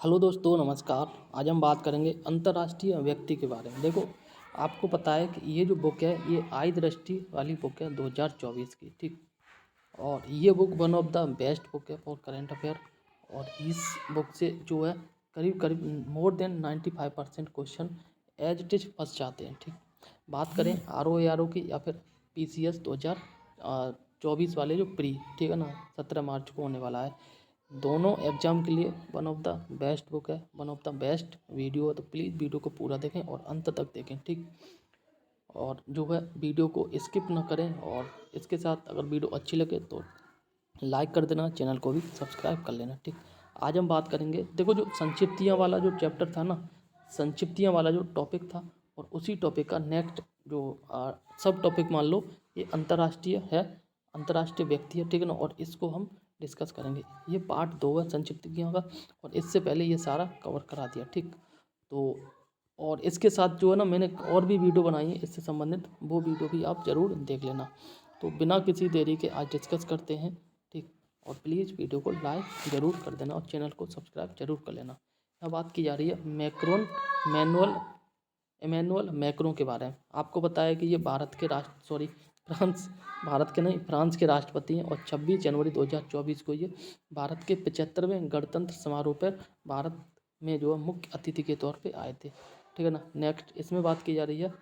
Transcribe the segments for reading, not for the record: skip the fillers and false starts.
Hello दोस्तों, नमस्कार। आज हम बात करेंगे अंतर्राष्ट्रीय व्यक्ति के बारे में। देखो, आपको पता है कि ये जो बुक है ये आई दृष्टि वाली बुक है 2024 की, ठीक। और ये book one of the best book है फॉर करंट अफेयर। और इस बुक से जो है करीब करीब more than 95% question as it is फंस जाते हैं, ठीक। बात करें RO की या फिर PCS 2024 वाले जो प्री, ठीक है ना, 17 मार्च को होने वाला है। दोनों एग्जाम के लिए one of the best book है, one of the best video है। तो प्लीज़ वीडियो को पूरा देखें और अंत तक देखें, ठीक। और जो है वीडियो को स्किप ना करें। और इसके साथ अगर वीडियो अच्छी लगे तो लाइक कर देना, चैनल को भी सब्सक्राइब कर लेना, ठीक। आज हम बात करेंगे, देखो, जो संक्षिप्तियाँ वाला जो चैप्टर था ना, संक्षिप्तियाँ वाला जो टॉपिक था, और उसी टॉपिक का नेक्स्ट जो सब टॉपिक मान लो ये अंतर्राष्ट्रीय है, अंतर्राष्ट्रीय व्यक्ति है, ठीक है ना। और इसको हम डिस्कस करेंगे। ये पार्ट 2 है संक्षिप्तियों का, और इससे पहले ये सारा कवर करा दिया, ठीक। तो और इसके साथ जो है ना, मैंने और भी वीडियो बनाई है इससे संबंधित, वो वीडियो भी आप ज़रूर देख लेना। तो बिना किसी देरी के आज डिस्कस करते हैं, ठीक। और प्लीज़ वीडियो को लाइक ज़रूर कर देना और चैनल को सब्सक्राइब जरूर कर लेना। यहाँ बात की जा रही है इमैनुअल मैक्रों के बारे में। आपको पता है कि ये फ्रांस के राष्ट्रपति हैं। और 26 जनवरी 2024 को ये भारत के 75वें गणतंत्र समारोह पर भारत में जो है मुख्य अतिथि के तौर पे आए थे, ठीक है ना। नेक्स्ट इसमें बात की जा रही है,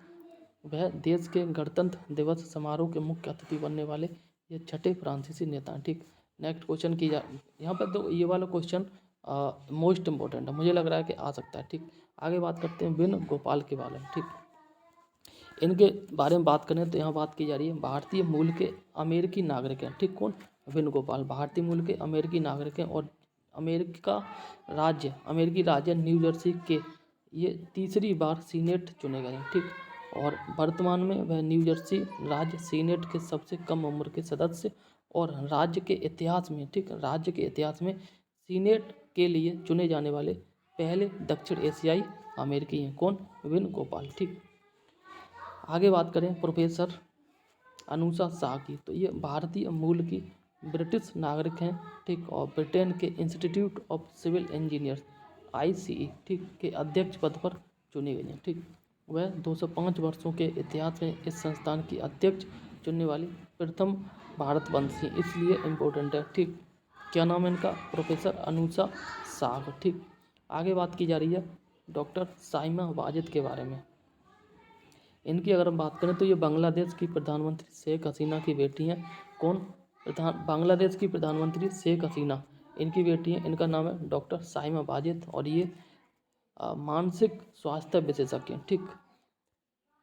वह देश के गणतंत्र दिवस समारोह के मुख्य अतिथि बनने वाले ये छठे फ्रांसीसी नेता हैं, ठीक। नेक्स्ट क्वेश्चन की जा यहाँ पर तो ये वाला क्वेश्चन मोस्ट इम्पोर्टेंट है, मुझे लग रहा है कि आ सकता है, ठीक। आगे बात करते हैं वेणुगोपाल के बारे में, ठीक। इनके बारे में बात करें तो यहाँ बात की जा रही है भारतीय मूल के अमेरिकी नागरिक हैं, ठीक। कौन? वेणुगोपाल भारतीय मूल के अमेरिकी नागरिक हैं। और अमेरिकी राज्य न्यू जर्सी के ये तीसरी बार सीनेट चुने गए हैं, ठीक। और वर्तमान में वह न्यू जर्सी राज्य सीनेट के सबसे कम उम्र के सदस्य और राज्य के इतिहास में, ठीक, राज्य के इतिहास में सीनेट के लिए चुने जाने वाले पहले दक्षिण एशियाई अमेरिकी हैं। कौन? वेणुगोपाल, ठीक। आगे बात करें प्रोफेसर अनुषा शाह की, तो ये भारतीय मूल की ब्रिटिश नागरिक हैं, ठीक। और ब्रिटेन के institute of civil engineers ICE, ठीक, के अध्यक्ष पद पर चुनी गई हैं, ठीक। वह 205 वर्षों के इतिहास में इस संस्थान की अध्यक्ष चुनने वाली प्रथम भारतवंशी, इसलिए इम्पोर्टेंट है, ठीक। क्या नाम है इनका? प्रोफेसर अनुषा शाह, ठीक। आगे बात की जा रही है डॉक्टर साइमा वाजिद के बारे में। इनकी अगर हम बात करें तो ये बांग्लादेश की प्रधानमंत्री शेख हसीना की बेटी हैं। कौन? बांग्लादेश की प्रधानमंत्री शेख हसीना इनकी बेटी हैं। इनका नाम है डॉक्टर साइमा वाजिद। और ये मानसिक स्वास्थ्य विशेषज्ञ हैं, ठीक,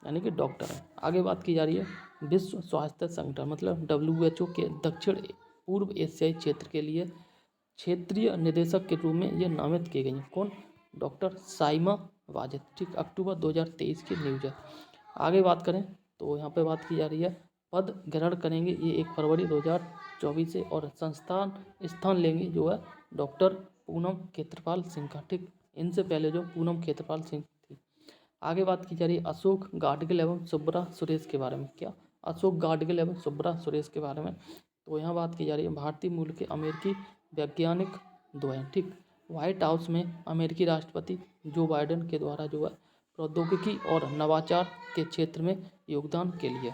यानी कि डॉक्टर हैं। आगे बात की जा रही है विश्व स्वास्थ्य संगठन मतलब WHO के दक्षिण पूर्व एशियाई क्षेत्र के लिए क्षेत्रीय निदेशक के रूप में ये नामित किए गए हैं। कौन? डॉक्टर साइमा वाजिद, ठीक। अक्टूबर 2023 की न्यूज है। आगे बात करें तो यहाँ पे बात की जा रही है पद ग्रहण करेंगे ये 1 फरवरी 2024 से। और स्थान लेंगे जो है डॉक्टर पूनम खेत्रपाल सिंह का, ठीक। इनसे पहले जो पूनम खेत्रपाल सिंह थी। आगे बात की जा रही है अशोक गाडगिल एवं सुब्रा सुरेश के बारे में। क्या? अशोक गाडगिल एवं सुब्रा सुरेश के बारे में। तो यहाँ बात की जा रही है भारतीय मूल के अमेरिकी वैज्ञानिक दो हैं, ठीक। व्हाइट हाउस में अमेरिकी राष्ट्रपति जो बाइडेन के द्वारा जो है प्रौद्योगिकी और नवाचार के क्षेत्र में योगदान के लिए।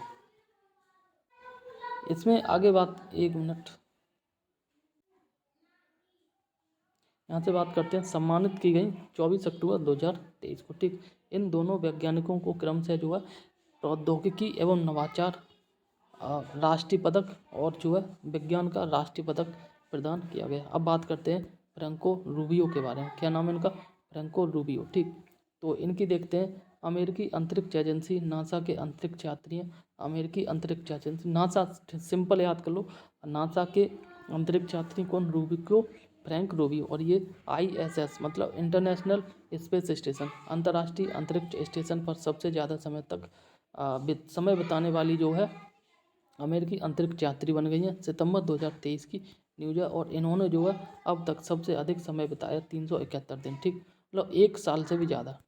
इसमें आगे बात, एक मिनट, यहाँ से बात करते हैं सम्मानित की गई 24 अक्टूबर 2023 को, ठीक। इन दोनों वैज्ञानिकों को क्रम से जो है प्रौद्योगिकी एवं नवाचार राष्ट्रीय पदक और जो है विज्ञान का राष्ट्रीय पदक प्रदान किया गया। अब बात करते हैं फ्रैंको रूबियो के बारे में। क्या नाम है इनका? फ्रैंको रूबियो, ठीक। तो इनकी देखते हैं अमेरिकी अंतरिक्ष एजेंसी नासा के अंतरिक्ष यात्री हैं। अमेरिकी अंतरिक्ष एजेंसी नासा, सिंपल याद कर लो, नासा के अंतरिक्ष यात्री कौन? Rubio, Frank Rubio. और ये ISS मतलब इंटरनेशनल स्पेस स्टेशन, अंतर्राष्ट्रीय अंतरिक्ष स्टेशन पर सबसे ज़्यादा समय तक समय बिताने वाली जो है अमेरिकी अंतरिक्ष यात्री बन गई हैं। सितंबर 2023 की न्यूज है। और इन्होंने जो है अब तक सबसे अधिक समय बिताया 371 दिन, ठीक, मतलब 1 साल से भी ज़्यादा।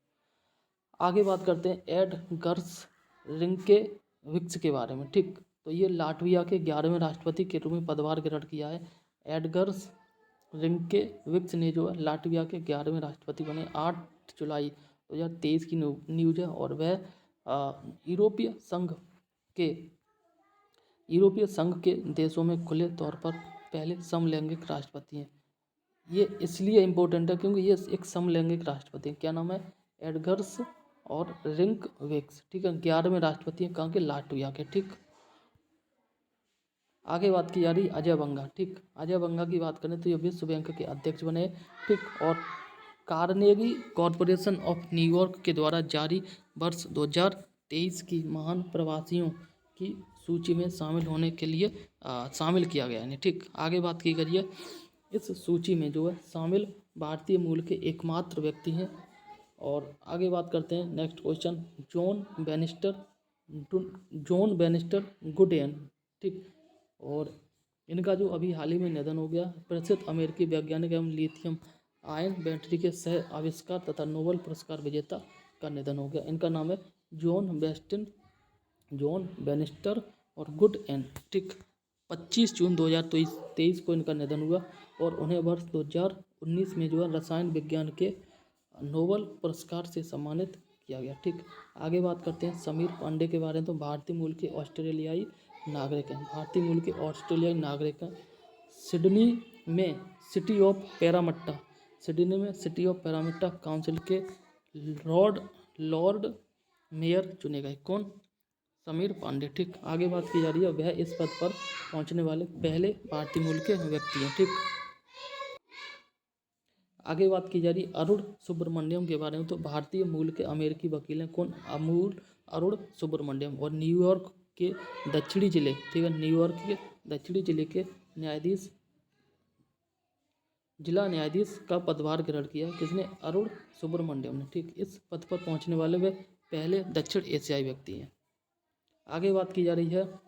आगे बात करते हैं एडगर्स रिंकेविक्स के बारे में, ठीक। तो ये लाटविया के 11वें राष्ट्रपति के रूप में पदभार ग्रहण किया है। एडगर्स रिंकेविक्स ने जो है लाटविया के 11वें राष्ट्रपति बने। 8 जुलाई 2023 की न्यूज है और वह यूरोपीय संघ के देशों में खुले तौर पर पहले समलैंगिक राष्ट्रपति हैं। ये इसलिए इम्पोर्टेंट है क्योंकि ये एक समलैंगिक राष्ट्रपति हैं। क्या नाम है? एडगर्स और रिंकविक्स, ठीक है। 11वें राष्ट्रपति हैं कहाँ के? लाटविया के, ठीक। आगे बात की जा रही अजय बंगा, ठीक। अजय बंगा की बात करें तो ये विश्व बैंक के अध्यक्ष बने, ठीक। और कार्नेगी कॉरपोरेशन ऑफ न्यूयॉर्क के द्वारा जारी वर्ष 2023 की महान प्रवासियों की सूची में शामिल होने के लिए शामिल किया गया है, ठीक। आगे बात की गई है इस सूची में जो है शामिल भारतीय मूल के एकमात्र व्यक्ति हैं। और आगे बात करते हैं नेक्स्ट क्वेश्चन, जॉन बैनिस्टर गुडेन, ठीक। और इनका जो अभी हाल ही में निधन हो गया, प्रसिद्ध अमेरिकी वैज्ञानिक एवं लिथियम आयन बैटरी के सह आविष्कार तथा नोबेल पुरस्कार विजेता का निधन हो गया। इनका नाम है जॉन बैनिस्टर और गुडेन, ठीक। 25 जून 2023 को इनका निधन हुआ और उन्हें वर्ष 2019 में जो है रसायन विज्ञान के नोबेल पुरस्कार से सम्मानित किया गया, ठीक। आगे बात करते हैं समीर पांडे के बारे में। तो भारतीय मूल के ऑस्ट्रेलियाई नागरिक हैं, भारतीय मूल के ऑस्ट्रेलियाई नागरिक हैं। सिडनी में सिटी ऑफ पैरामिटा काउंसिल के लॉर्ड मेयर चुने गए। कौन? समीर पांडे, ठीक। आगे बात की जा रही है वह इस पद पर पहुंचने वाले पहले भारतीय मूल के व्यक्ति हैं, ठीक। आगे बात की जा रही है अरुण सुब्रमण्यम के बारे में। तो भारतीय मूल के अमेरिकी वकील हैं। कौन? अरुण सुब्रमण्यम। और न्यूयॉर्क के दक्षिणी जिले, ठीक है, न्यूयॉर्क के दक्षिणी जिले के जिला न्यायाधीश का पदभार ग्रहण किया। किसने? अरुण सुब्रमण्यम ने, ठीक। इस पद पर पहुंचने वाले वे पहले दक्षिण एशियाई व्यक्ति हैं। आगे बात की जा रही है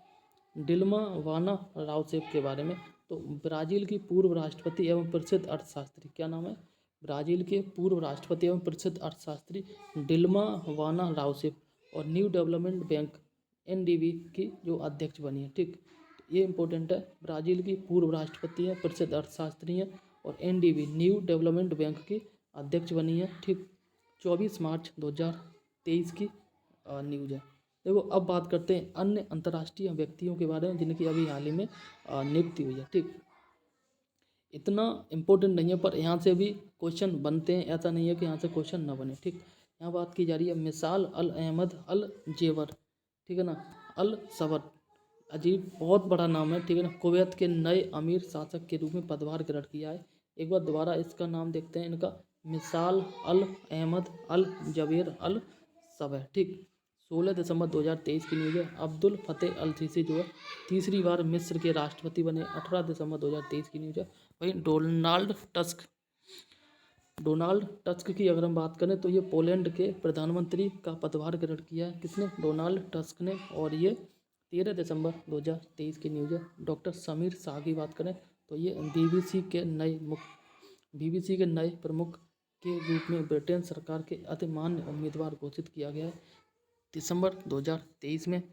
डिल्मा वाना राउसेफ के बारे में। तो ब्राज़ील की पूर्व राष्ट्रपति एवं प्रसिद्ध अर्थशास्त्री, क्या नाम है? ब्राज़ील के पूर्व राष्ट्रपति एवं प्रसिद्ध अर्थशास्त्री डिल्मा वाना राउसेफ और न्यू डेवलपमेंट बैंक NDB की जो अध्यक्ष बनी है, ठीक। ये इंपॉर्टेंट है। ब्राज़ील की पूर्व राष्ट्रपति है, प्रसिद्ध अर्थशास्त्री हैं और NDB न्यू डेवलपमेंट बैंक की अध्यक्ष बनी है, ठीक। 24 मार्च 2023 की न्यूज़ है। देखो अब बात करते हैं अन्य अंतर्राष्ट्रीय व्यक्तियों के बारे में जिनकी अभी हाल ही में नियुक्ति हुई है, ठीक। इतना इम्पोर्टेंट नहीं है पर यहाँ से भी क्वेश्चन बनते हैं, ऐसा नहीं है कि यहाँ से क्वेश्चन ना बने, ठीक। यहाँ बात की जा रही है मिसाल अल अहमद अल जेबर, ठीक है ना, अल सबर, अजीब बहुत बड़ा नाम है, ठीक है ना। कुवैत के नए अमीर शासक के रूप में पदभार ग्रहण किया है। एक बार दोबारा इसका नाम देखते हैं इनका, मिसाल अल अहमद अल जबेर अल सबर, ठीक। 16 दिसंबर 2023 की न्यूज़ है। अब्दुल फतेह अल सीसी जो है तीसरी बार मिस्र के राष्ट्रपति बने। 18 दिसंबर 2023 की न्यूज़ है। वहीं डोनाल्ड टस्क की अगर हम बात करें तो ये पोलैंड के प्रधानमंत्री का पदभार ग्रहण किया है। किसने? डोनाल्ड टस्क ने। और ये 13 दिसंबर 2023 की न्यूज़ है। डॉक्टर समीर शाह की बात करें तो ये BBC के नए प्रमुख के रूप में ब्रिटेन सरकार के अति मान्य उम्मीदवार घोषित किया गया है दिसंबर 2023 में।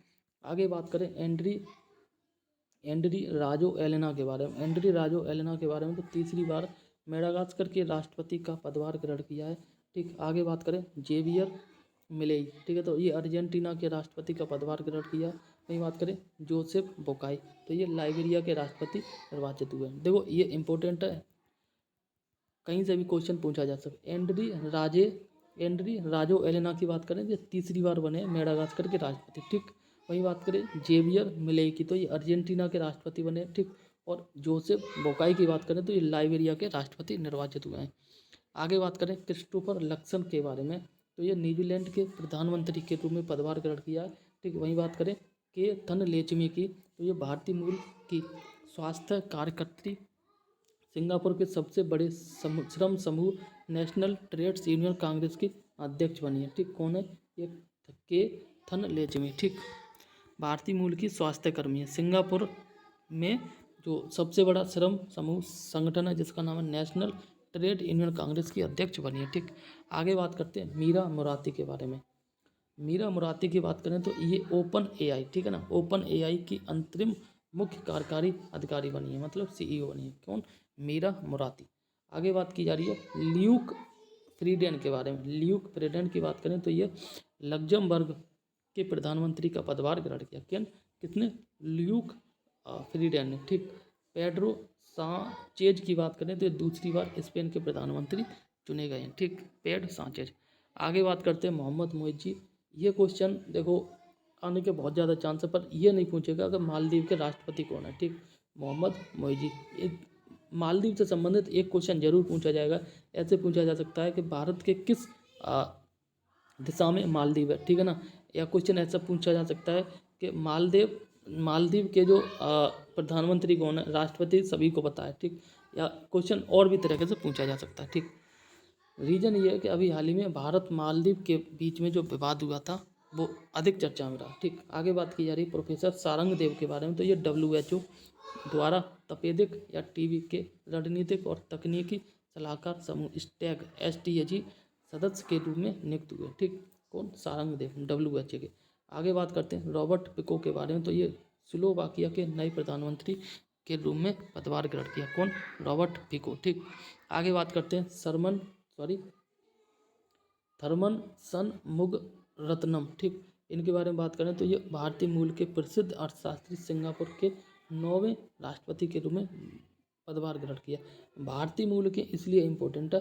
आगे बात करें एंड्री राजो एलेना के बारे में। एंड्री राजो एलेना के बारे में तो तीसरी बार मेडागास्कर के राष्ट्रपति का पदभार ग्रहण किया है, ठीक। आगे बात करें जेवियर मिलेई, ठीक है, तो ये अर्जेंटीना के राष्ट्रपति का पदभार ग्रहण किया। वहीं बात करें जोसेफ बोकाई, तो ये लाइबेरिया के राष्ट्रपति निर्वाचित हुए हैं। देखो ये इंपॉर्टेंट है, कहीं से भी क्वेश्चन पूछा जा सकता है। एंड्री राजो एलेना की बात करें तो तीसरी बार बने मेडागास्कर के राष्ट्रपति, ठीक। वहीं बात करें जेवियर मिलेई की तो ये अर्जेंटीना के राष्ट्रपति बने, ठीक। और जोसेफ बोकाई की बात करें तो ये लाइबेरिया के राष्ट्रपति निर्वाचित हुए हैं। आगे बात करें क्रिस्टोफर लक्सन के बारे में तो ये न्यूजीलैंड के प्रधानमंत्री के रूप में पदभार ग्रहण किया है, ठीक। वहीं बात करें के थनलेचमी की तो ये भारतीय मूल की स्वास्थ्य कार्यकर्त्री, सिंगापुर के सबसे बड़े श्रम समूह नेशनल ट्रेड्स यूनियन कांग्रेस की अध्यक्ष बनी है, ठीक। कौन है? ये के थनलेचमी, ठीक। भारतीय मूल की स्वास्थ्य कर्मी है। सिंगापुर में जो सबसे बड़ा श्रम समूह संगठन है जिसका नाम है नेशनल ट्रेड यूनियन कांग्रेस की अध्यक्ष बनी है, ठीक। आगे बात करते हैं मीरा मोराती के बारे में। मीरा मोराती की बात करें तो ये OpenAI, ठीक है ना, OpenAI की अंतरिम मुख्य कार्यकारी अधिकारी बनी है, मतलब CEO बनी है। कौन? मीरा मोराती। आगे बात की जा रही है ल्यूक फ्रीडेन के बारे में। ल्यूक फ्रीडेन की बात करें तो ये लग्जमबर्ग के प्रधानमंत्री का पदभार ग्रहण किया। कितने? ल्यूक फ्रीडेन ने, ठीक। पेड्रो सांचेज की बात करें तो ये दूसरी बार स्पेन के प्रधानमंत्री चुने गए हैं, ठीक। Paid Sanchez. आगे बात करते हैं मोहम्मद मोइजी। ये क्वेश्चन देखो आने के बहुत ज़्यादा चांस है, पर ये नहीं पूछेगा अगर मालदीव के राष्ट्रपति कौन है, ठीक। मोहम्मद मोइजी। मालदीव से संबंधित एक क्वेश्चन जरूर पूछा जाएगा। ऐसे पूछा जा सकता है कि भारत के किस दिशा में मालदीव है, ठीक है ना। या क्वेश्चन ऐसा पूछा जा सकता है कि मालदीव के जो प्रधानमंत्री कौन है, राष्ट्रपति सभी को पता है, ठीक। या क्वेश्चन और भी तरीके से पूछा जा सकता है, ठीक। रीजन ये है कि अभी हाल ही में भारत मालदीव के बीच में जो विवाद हुआ था वो अधिक चर्चा में रहा, ठीक। आगे बात की जा रही है प्रोफेसर सारंगदेव के बारे में। तो ये WHO द्वारा तपेदिक या टीबी के रणनीतिक और तकनीकी सलाहकार समूह स्टैग STAG सदस्य के रूप में नियुक्त हुए, ठीक। कौन? सारंगदेव, WHO के। आगे बात करते हैं रॉबर्ट पिको के बारे में। तो ये स्लोवाकिया के नए प्रधानमंत्री के रूप में पदभार ग्रहण किया। कौन? रॉबर्ट पिको, ठीक। आगे बात करते हैं थर्मन षणमुगरत्नम, ठीक। इनके बारे में बात करें तो ये भारतीय मूल के प्रसिद्ध अर्थशास्त्री, सिंगापुर के 9वें राष्ट्रपति के रूप में पदभार ग्रहण किया। भारतीय मूल के इसलिए इम्पोर्टेंट है,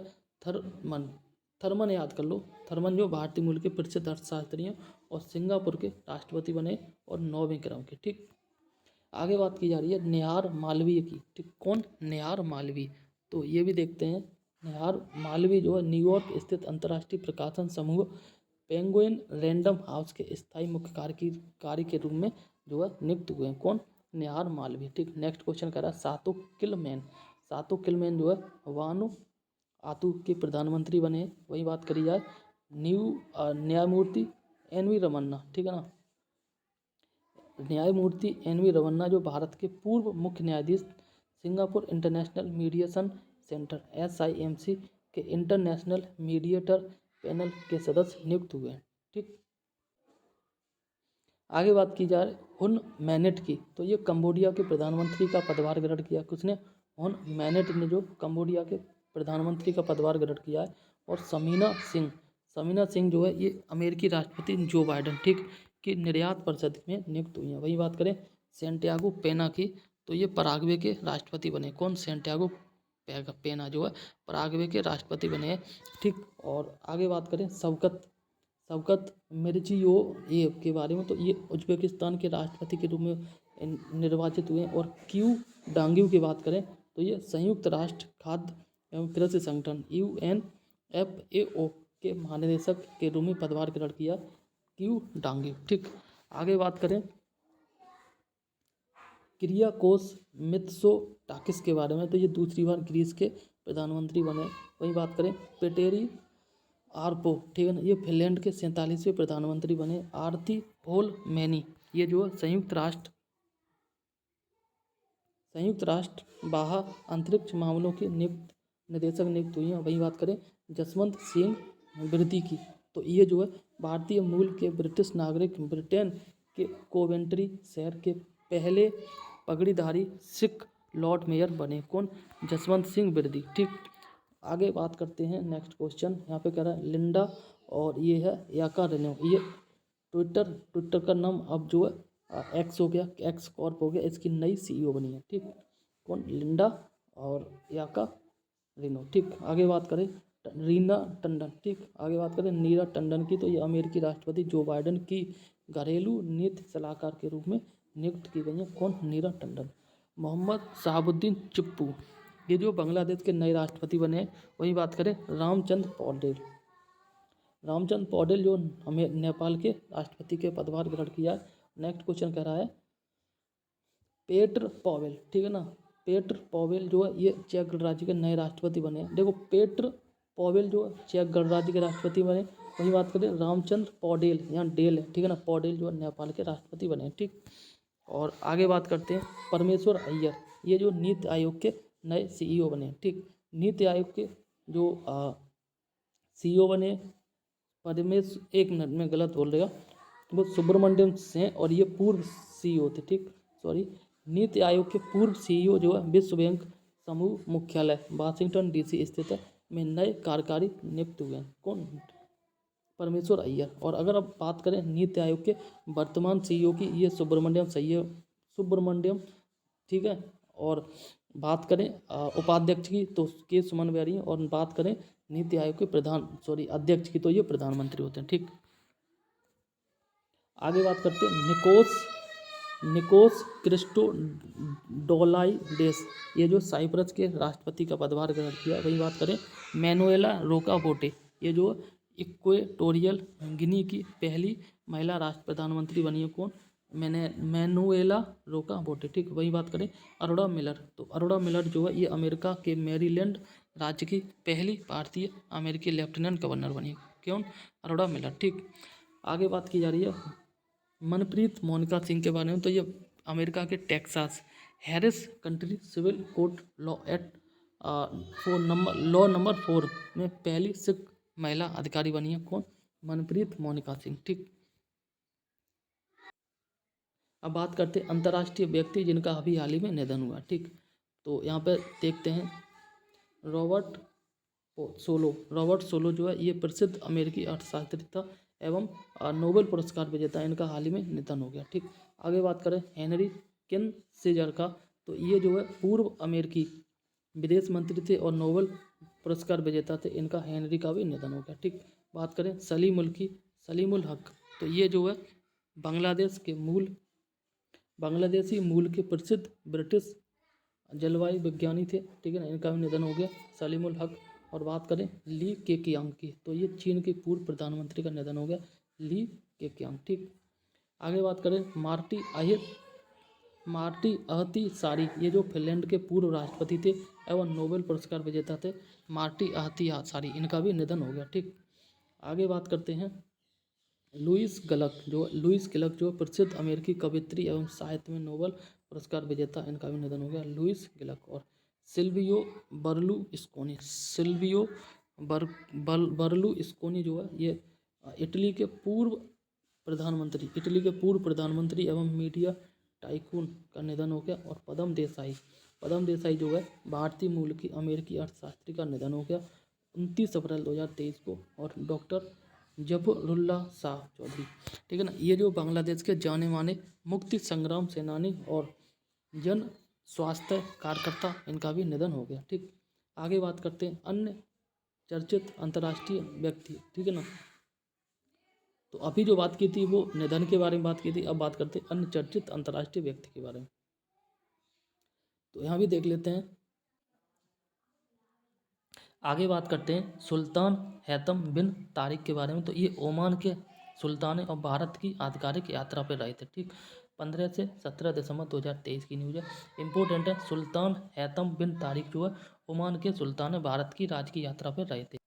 थर्मन याद कर लो। थर्मन जो भारतीय मूल के प्रसिद्ध अर्थशास्त्री हैं और सिंगापुर के राष्ट्रपति बने और 9वें क्रम के, ठीक। आगे बात की जा रही है नेहार मालवीय की, ठीक। कौन? नेहार मालवीय। तो ये भी देखते हैं। नेहार मालवीय जो है न्यूयॉर्क स्थित अंतर्राष्ट्रीय प्रकाशन समूह पेंगुइन रैंडम हाउस के स्थायी मुख्य कार्यकारी के रूप में जो है नियुक्त हुए हैं। कौन? नेहार मालवीय, ठीक। नेक्स्ट क्वेश्चन कह रहा है सातो किलमैन जो है वानुआतु के प्रधानमंत्री बने। वही बात करी जाए न्यायमूर्ति NV रमन्ना, ठीक है ना। न्यायमूर्ति NV रमन्ना जो भारत के पूर्व मुख्य न्यायाधीश, Singapore international mediation centre SIMC के इंटरनेशनल मीडिएटर पैनल के सदस्य नियुक्त हुए हैं, ठीक। आगे बात की जाए हुन मैनेट की। तो ये कंबोडिया के प्रधानमंत्री का पदभार ग्रहण किया। किसने? हुन मैनेट ने जो कंबोडिया के प्रधानमंत्री का पदभार ग्रहण किया है। और समीना सिंह जो है ये अमेरिकी राष्ट्रपति जो बाइडेन, ठीक, की निर्यात परिषद में नियुक्त हुई हैं। वही बात करें सैंटियागो पेना की। तो ये पराग्वे के राष्ट्रपति बने। कौन? सैंटियागो पेना जो है पराग्वे के राष्ट्रपति बने हैं, ठीक। और आगे बात करें शवकत मिर्जियोयेव के बारे में। तो ये उज्बेकिस्तान के राष्ट्रपति के रूप में निर्वाचित हुए। और क्यू डांग्यू की बात करें तो ये संयुक्त राष्ट्र खाद्य एवं कृषि संगठन UNFAO के महानिदेशक के रूप में पदभार ग्रहण किया। क्यू डांग्यू, ठीक। आगे बात करें किरियाकोस मित्सोटाकिस के बारे में। तो ये दूसरी बार ग्रीस के प्रधानमंत्री बने। वही बात करें पेटेरी आर्पो, ठीक है ना, ये फिनलैंड के 47वें प्रधानमंत्री बने। आरती होलमैनी ये जो है संयुक्त राष्ट्र बाह्य अंतरिक्ष मामलों के निदेशक नियुक्त हुई हैं। वही बात करें जसवंत सिंह बिरदी की। तो ये जो है भारतीय मूल के ब्रिटिश नागरिक, ब्रिटेन के कोवेंट्री शहर के पहले पगड़ीधारी सिख लॉर्ड मेयर बने। कौन? जसवंत सिंह बिरदी, ठीक। आगे बात करते हैं नेक्स्ट क्वेश्चन। यहाँ पे कह रहा है लिंडा और ये है याका रेनो। ये ट्विटर का नाम अब जो है एक्स हो गया, एक्स कॉर्प हो गया। इसकी नई CEO बनी है, ठीक। कौन? लिंडा और याका रेनो, ठीक। आगे बात करें रीना टंडन, ठीक। आगे बात करें नीरा टंडन की। तो ये अमेरिकी राष्ट्रपति जो बाइडेन की घरेलू नीति सलाहकार के रूप में नियुक्त की गई है। कौन? नीरा टंडन। मोहम्मद शहाबुद्दीन चिप्पू ये जो बांग्लादेश के नए राष्ट्रपति बने। वही बात करें रामचंद्र पौडेल जो हमें नेपाल के राष्ट्रपति के पदभार ग्रहण किया। नेक्स्ट क्वेश्चन कह रहा है पेट्र पॉवेल, ठीक है ना। पेट्र पॉवेल जो है ये चेक गणराज्य के नए राष्ट्रपति बने। देखो पेट्र पॉवेल जो चेक गणराज्य के राष्ट्रपति बने। वही बात करें रामचंद्र पौडेल, यहाँ डेल है, ठीक है ना। पौडेल जो नेपाल के राष्ट्रपति बने, ठीक। और आगे बात करते हैं परमेश्वर अय्यर ये जो नीति आयोग के नए CEO बने, ठीक। नीति आयोग के जो CEO बने एक मिनट में गलत बोल रहेगा, वो सुब्रमण्यम सिंह और ये पूर्व CEO थे, ठीक। सॉरी, नीति आयोग के पूर्व CEO जो है विश्व बैंक समूह मुख्यालय वाशिंगटन डीसी स्थित है में नए कार्यकारी नियुक्त हुए हैं। कौन? परमेश्वर अय्यर। और अगर अब बात करें नीति आयोग के वर्तमान सीईओ की, ये सुब्रमण्यम, ठीक है। और बात करें उपाध्यक्ष की तो के सुमन बेरी हैं। और बात करें नीति आयोग के अध्यक्ष की तो ये प्रधानमंत्री होते हैं, ठीक। आगे बात करते हैं निकोस क्रिस्टोडोलाइडेस, ये जो साइप्रस के राष्ट्रपति का पदभार ग्रहण किया। वही बात करें मैनुएला रोकावोटे, ये जो इक्वेटोरियल गिनी की पहली महिला राष्ट्र प्रधानमंत्री बनी है। कौन? मैनुएला रोकावोटे, ठीक। वही बात करें अरोड़ा मिलर, तो अरोड़ा मिलर जो है ये अमेरिका के मैरीलैंड राज्य की पहली भारतीय अमेरिकी लेफ्टिनेंट गवर्नर बनी। कौन? अरोड़ा मिलर, ठीक। आगे बात की जा रही है मनप्रीत मोनिका सिंह के बारे में, तो ये अमेरिका के Texas Harris country civil court law number 4 में पहली सिख महिला अधिकारी बनी है। कौन? मनप्रीत मोनिका सिंह, ठीक। अब बात करते हैं अंतर्राष्ट्रीय व्यक्ति जिनका अभी हाल ही में निधन हुआ, ठीक। तो यहाँ पे देखते हैं रॉबर्ट सोलो जो है ये प्रसिद्ध अमेरिकी अर्थशास्त्री था एवं नोबेल पुरस्कार विजेता। इनका हाल ही में निधन हो गया, ठीक। आगे बात करें हेनरी किसिंजर का, तो ये जो है पूर्व अमेरिकी विदेश मंत्री थे और नोबेल पुरस्कार विजेता थे। इनका हेनरी का भी निधन हो गया, ठीक। बात करें सलीमुल हक, तो ये जो है बांग्लादेशी मूल के प्रसिद्ध ब्रिटिश जलवायु विज्ञानी थे, ठीक है ना। इनका भी निधन हो गया सलीमुल हक। और बात करें ली केकियांग की, तो ये चीन के पूर्व प्रधानमंत्री का निधन हो गया ली केकियांग, ठीक। आगे बात करें मार्टी अहतिसारी, ये जो फिनलैंड के पूर्व राष्ट्रपति थे एवं नोबेल पुरस्कार विजेता थे मार्टी अहतिसारी, इनका भी निधन हो गया, ठीक। आगे बात करते हैं लुईस गिलक जो प्रसिद्ध अमेरिकी कवयित्री एवं साहित्य में नोबेल पुरस्कार विजेता, इनका भी निधन हो गया लुईस गिलक। और सिल्वियो बर्लुस्कोनी जो है ये इटली के पूर्व प्रधानमंत्री एवं मीडिया टाइकून का निधन हो गया। और पद्म देसाई जो है भारतीय मूल की अमेरिकी अर्थशास्त्री का निधन हो गया 29 अप्रैल 2023 को। और डॉक्टर जफरुल्लाह शाह चौधरी, ठीक है ना, ये जो बांग्लादेश के जाने माने मुक्ति संग्राम सेनानी और जन स्वास्थ्य कार्यकर्ता, इनका भी निधन हो गया, ठीक। आगे बात करते हैं अन्य चर्चित अंतर्राष्ट्रीय व्यक्ति, ठीक है ना। तो अभी जो बात की थी वो निधन के बारे में बात की थी, अब बात करते हैं अन्य चर्चित अंतर्राष्ट्रीय व्यक्ति के बारे में। तो यहाँ भी देख लेते हैं। आगे बात करते हैं सुल्तान हैतम बिन तारिक के बारे में, तो ये ओमान के सुल्तान और भारत की आधिकारिक यात्रा पर रहे थे, ठीक। 15 से 17 दिसंबर 2023 की न्यूज़ है, इंपॉर्टेंट है। सुल्तान हैतम बिन तारिक जो है ओमान के सुल्तान भारत की राजकीय यात्रा पर रहे थे।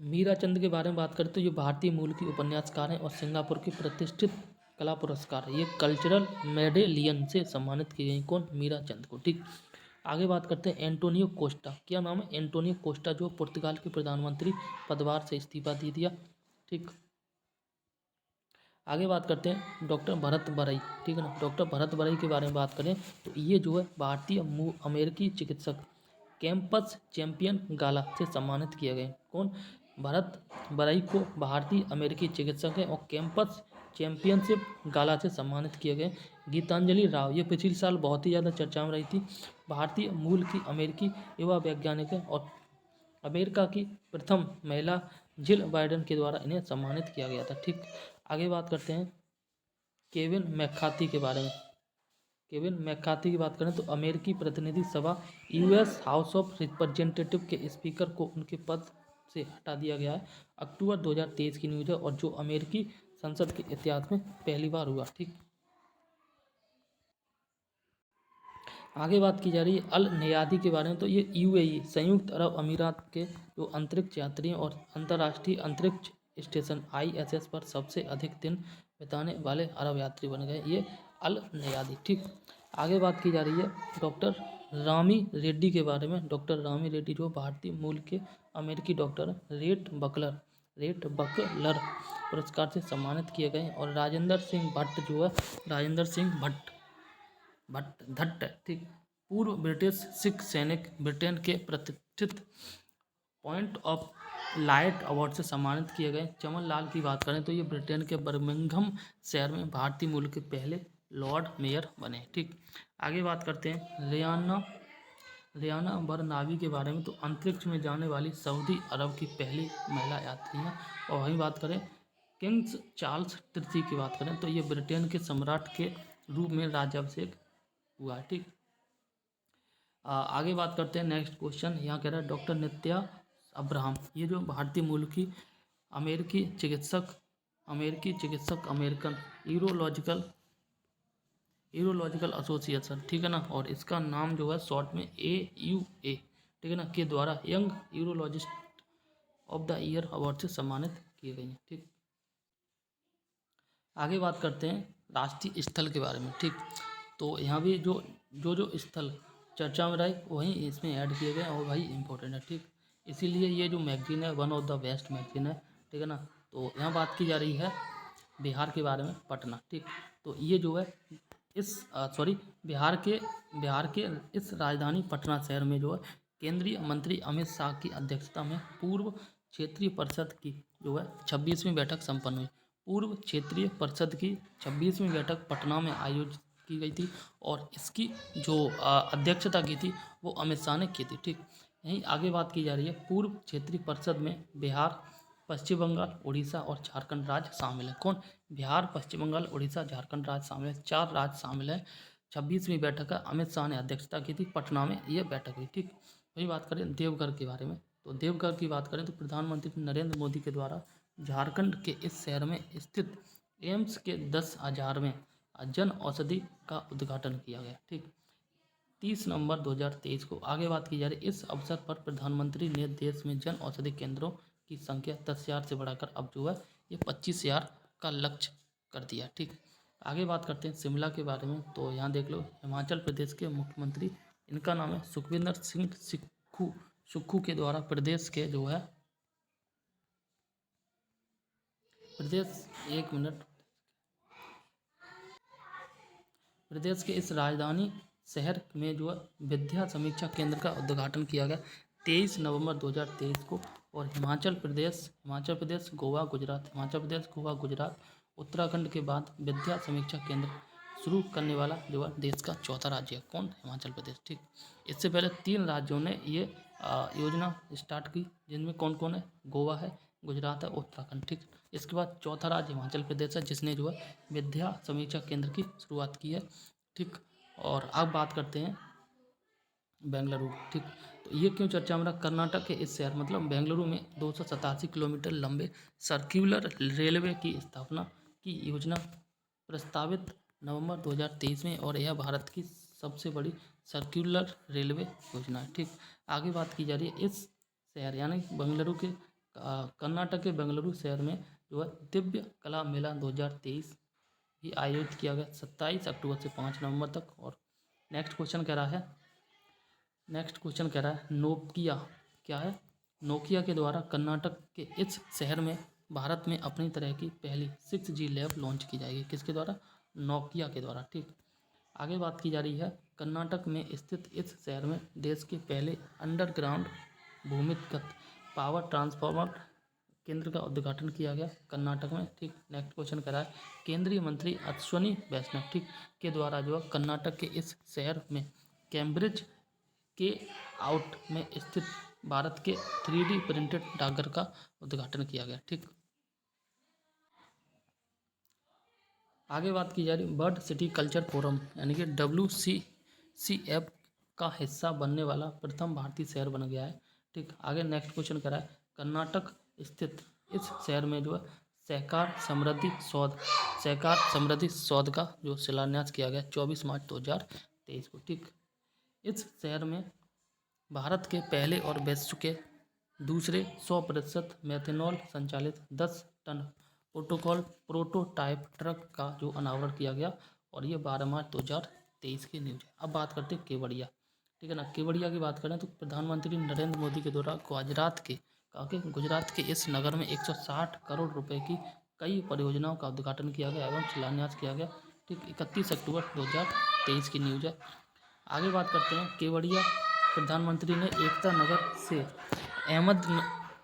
मीरा चंद के बारे में बात करते हैं, ये भारतीय मूल की उपन्यासकार हैं और सिंगापुर की प्रतिष्ठित कला पुरस्कार ये कल्चरल मेडेलियन से सम्मानित की गई। कौन? मीरा चंद को, ठीक। आगे बात करते हैं एंटोनियो कोस्टा, क्या नाम है? एंटोनियो कोस्टा जो पुर्तगाल के प्रधानमंत्री पदभार से इस्तीफा दे दिया, ठीक। आगे बात करते हैं डॉक्टर भरत बरई, ठीक है ना। डॉक्टर भरत बरई के बारे में बात करें तो ये जो है भारतीय अमेरिकी चिकित्सक कैंपस चैंपियन गाला से सम्मानित किए गए। कौन? भरत बरई को भारतीय अमेरिकी चिकित्सक हैं और कैंपस चैंपियनशिप गाला से सम्मानित किए गए। गीतांजलि राव, ये पिछले साल बहुत ही ज़्यादा चर्चा में रही थी, भारतीय मूल की अमेरिकी युवा वैज्ञानिक है और अमेरिका की प्रथम महिला जिल बाइडेन के द्वारा इन्हें सम्मानित किया गया था, ठीक। आगे बात करते हैं केविन मैकार्थी के बारे में। केविन मैकार्थी की बात करें तो अमेरिकी प्रतिनिधि सभा यूएस हाउस ऑफ रिप्रेजेंटेटिव के स्पीकर को उनके पद से हटा दिया गया है। अक्टूबर 2023 की न्यूज़ है और जो अमेरिकी संसद के इतिहास में पहली बार हुआ, ठीक। आगे बात की जा रही है अल नयादी के बारे में, तो ये यूएई संयुक्त अरब अमीरात के जो अंतरिक्ष यात्री और अंतर्राष्ट्रीय अंतरिक्ष स्टेशन ISS पर सबसे अधिक दिन बिताने वाले अरब यात्री बन गए, ये अल नयादी, ठीक। आगे बात की जा रही है डॉक्टर रामी रेड्डी के बारे में। डॉक्टर रामी रेड्डी जो भारतीय मूल के अमेरिकी डॉक्टर रेट बकलर पुरस्कार से सम्मानित किए गए और राजेंद्र सिंह भट्ट धट्ट, ठीक, पूर्व ब्रिटिश सिख सैनिक ब्रिटेन के प्रतिष्ठित पॉइंट ऑफ लाइट अवार्ड से सम्मानित किए गए। चमन लाल की बात करें तो ये ब्रिटेन के बर्मिंघम शहर में भारतीय मूल के पहले लॉर्ड मेयर बने। ठीक, आगे बात करते हैं रियाना बरनावी के बारे में। तो अंतरिक्ष में जाने वाली सऊदी अरब की पहली महिला यात्री हैं। और वहीं बात करें किंग्स चार्ल्स तृतीय की बात करें तो ये ब्रिटेन के सम्राट के रूप में राज्याभिषेक हुआ। ठीक, आगे बात करते हैं नेक्स्ट क्वेश्चन। यहाँ कह रहा है डॉक्टर नित्या अब्राहम, ये जो भारतीय मूल की अमेरिकी चिकित्सक अमेरिकन यूरोलॉजिकल एसोसिएशन, ठीक है ना, और इसका नाम जो है शॉर्ट में AUA, ठीक है ना, के द्वारा young urologist of the year award से सम्मानित किए गए हैं। ठीक, आगे बात करते हैं राष्ट्रीय स्थल के बारे में। ठीक, तो यहाँ भी जो स्थल चर्चा में रहे वहीं इसमें ऐड किए गए और वही इम्पोर्टेंट है। ठीक, इसीलिए ये जो मैगजीन है one of the best magazine है। ठीक है ना, तो यहाँ बात की जा रही है बिहार के बारे में, पटना। ठीक, तो ये जो है बिहार के इस राजधानी पटना शहर में जो है केंद्रीय मंत्री अमित शाह की अध्यक्षता में पूर्व क्षेत्रीय परिषद की जो है 26वीं बैठक संपन्न हुई। पूर्व क्षेत्रीय परिषद की 26वीं बैठक पटना में आयोजित की गई थी और इसकी जो अध्यक्षता की थी वो अमित शाह ने की थी। ठीक, यहीं आगे बात की जा रही है पूर्व क्षेत्रीय परिषद में बिहार, पश्चिम बंगाल, उड़ीसा और झारखंड राज्य शामिल है। कौन? बिहार, पश्चिम बंगाल, उड़ीसा, झारखंड राज्य शामिल है, 4 राज्य शामिल है। 26वीं बैठक का अमित शाह ने अध्यक्षता की थी, पटना में यह बैठक हुई। ठीक, वही बात करें देवघर के बारे में। तो देवघर की बात करें तो प्रधानमंत्री नरेंद्र मोदी के द्वारा झारखंड के इस शहर में स्थित एम्स के 10,000वें जन औषधि का उद्घाटन किया गया। ठीक, 30 नवंबर 2023 को। आगे बात की जा रही है इस अवसर पर प्रधानमंत्री ने देश में जन औषधि केंद्रों की संख्या 10,000 से बढ़ाकर अब जो है ये 25,000 का लक्ष्य कर दिया। ठीक, आगे बात करते हैं शिमला के बारे में। तो यहाँ देख लो हिमाचल प्रदेश के मुख्यमंत्री, इनका नाम है सुखविंदर सिंह सुक्खू के द्वारा प्रदेश के जो है प्रदेश के इस राजधानी शहर में जो है विद्या समीक्षा केंद्र का उद्घाटन किया गया 23 नवंबर 2023 को। और हिमाचल प्रदेश, गोवा, गुजरात, उत्तराखंड के बाद विद्या समीक्षा केंद्र शुरू करने वाला जो है देश का चौथा राज्य है। कौन? हिमाचल प्रदेश। ठीक, इससे पहले 3 राज्यों ने ये योजना स्टार्ट की, जिनमें कौन कौन है? गोवा है, गुजरात है, उत्तराखंड। ठीक, इसके बाद चौथा राज्य हिमाचल प्रदेश है, जिसने जो है विद्या समीक्षा केंद्र की शुरुआत की है। ठीक, और अब बात करते हैं बेंगलुरु। ठीक, तो ये क्यों चर्चा में रहा? कर्नाटक के इस शहर मतलब बेंगलुरु में 287 किलोमीटर लंबे सर्कुलर रेलवे की स्थापना की योजना प्रस्तावित नवंबर 2023 में, और यह भारत की सबसे बड़ी सर्कुलर रेलवे योजना है। ठीक, आगे बात की जा रही है इस शहर यानी बेंगलुरु के कर्नाटक के बेंगलुरु शहर में जो है दिव्य कला मेला 2023 भी आयोजित किया गया 27 अक्टूबर से 5 नवंबर तक। और नेक्स्ट क्वेश्चन कह रहा है नोकिया क्या है? नोकिया के द्वारा कर्नाटक के इस शहर में भारत में अपनी तरह की पहली 6G लैब लॉन्च की जाएगी। किसके द्वारा? नोकिया के द्वारा। ठीक, आगे बात की जा रही है कर्नाटक में स्थित इस शहर में देश के पहले अंडरग्राउंड भूमिगत पावर ट्रांसफार्मर केंद्र का उद्घाटन किया गया कर्नाटक में। ठीक, नेक्स्ट क्वेश्चन कह रहा है केंद्रीय मंत्री अश्विनी वैष्णव, ठीक, के द्वारा जो है कर्नाटक के इस शहर में कैम्ब्रिज के आउट में स्थित भारत के 3D प्रिंटेड डाकघर का उद्घाटन किया गया। ठीक, आगे बात की जा रही वर्ल्ड सिटी कल्चर फोरम यानी कि WCCF का हिस्सा बनने वाला प्रथम भारतीय शहर बन गया है। ठीक, आगे नेक्स्ट क्वेश्चन करा है कर्नाटक स्थित इस शहर में जो है सहकार समृद्धि सौध का जो शिलान्यास किया गया 24 मार्च 2023 को। ठीक, इस शहर में भारत के पहले और विश्व के दूसरे 100% मेथनॉल संचालित 10 टन प्रोटोटाइप ट्रक का जो अनावरण किया गया, और ये 12 मार्च 2023 की न्यूज है। अब बात करते हैं केवड़िया। ठीक है ना, केवड़िया की बात करें तो प्रधानमंत्री नरेंद्र मोदी के द्वारा गुजरात के इस नगर में 160 करोड़ रुपए की कई परियोजनाओं का उद्घाटन किया गया एवं शिलान्यास किया गया। ठीक, 31 अक्टूबर 2023 की न्यूज़ है। आगे बात करते हैं केवड़िया प्रधानमंत्री ने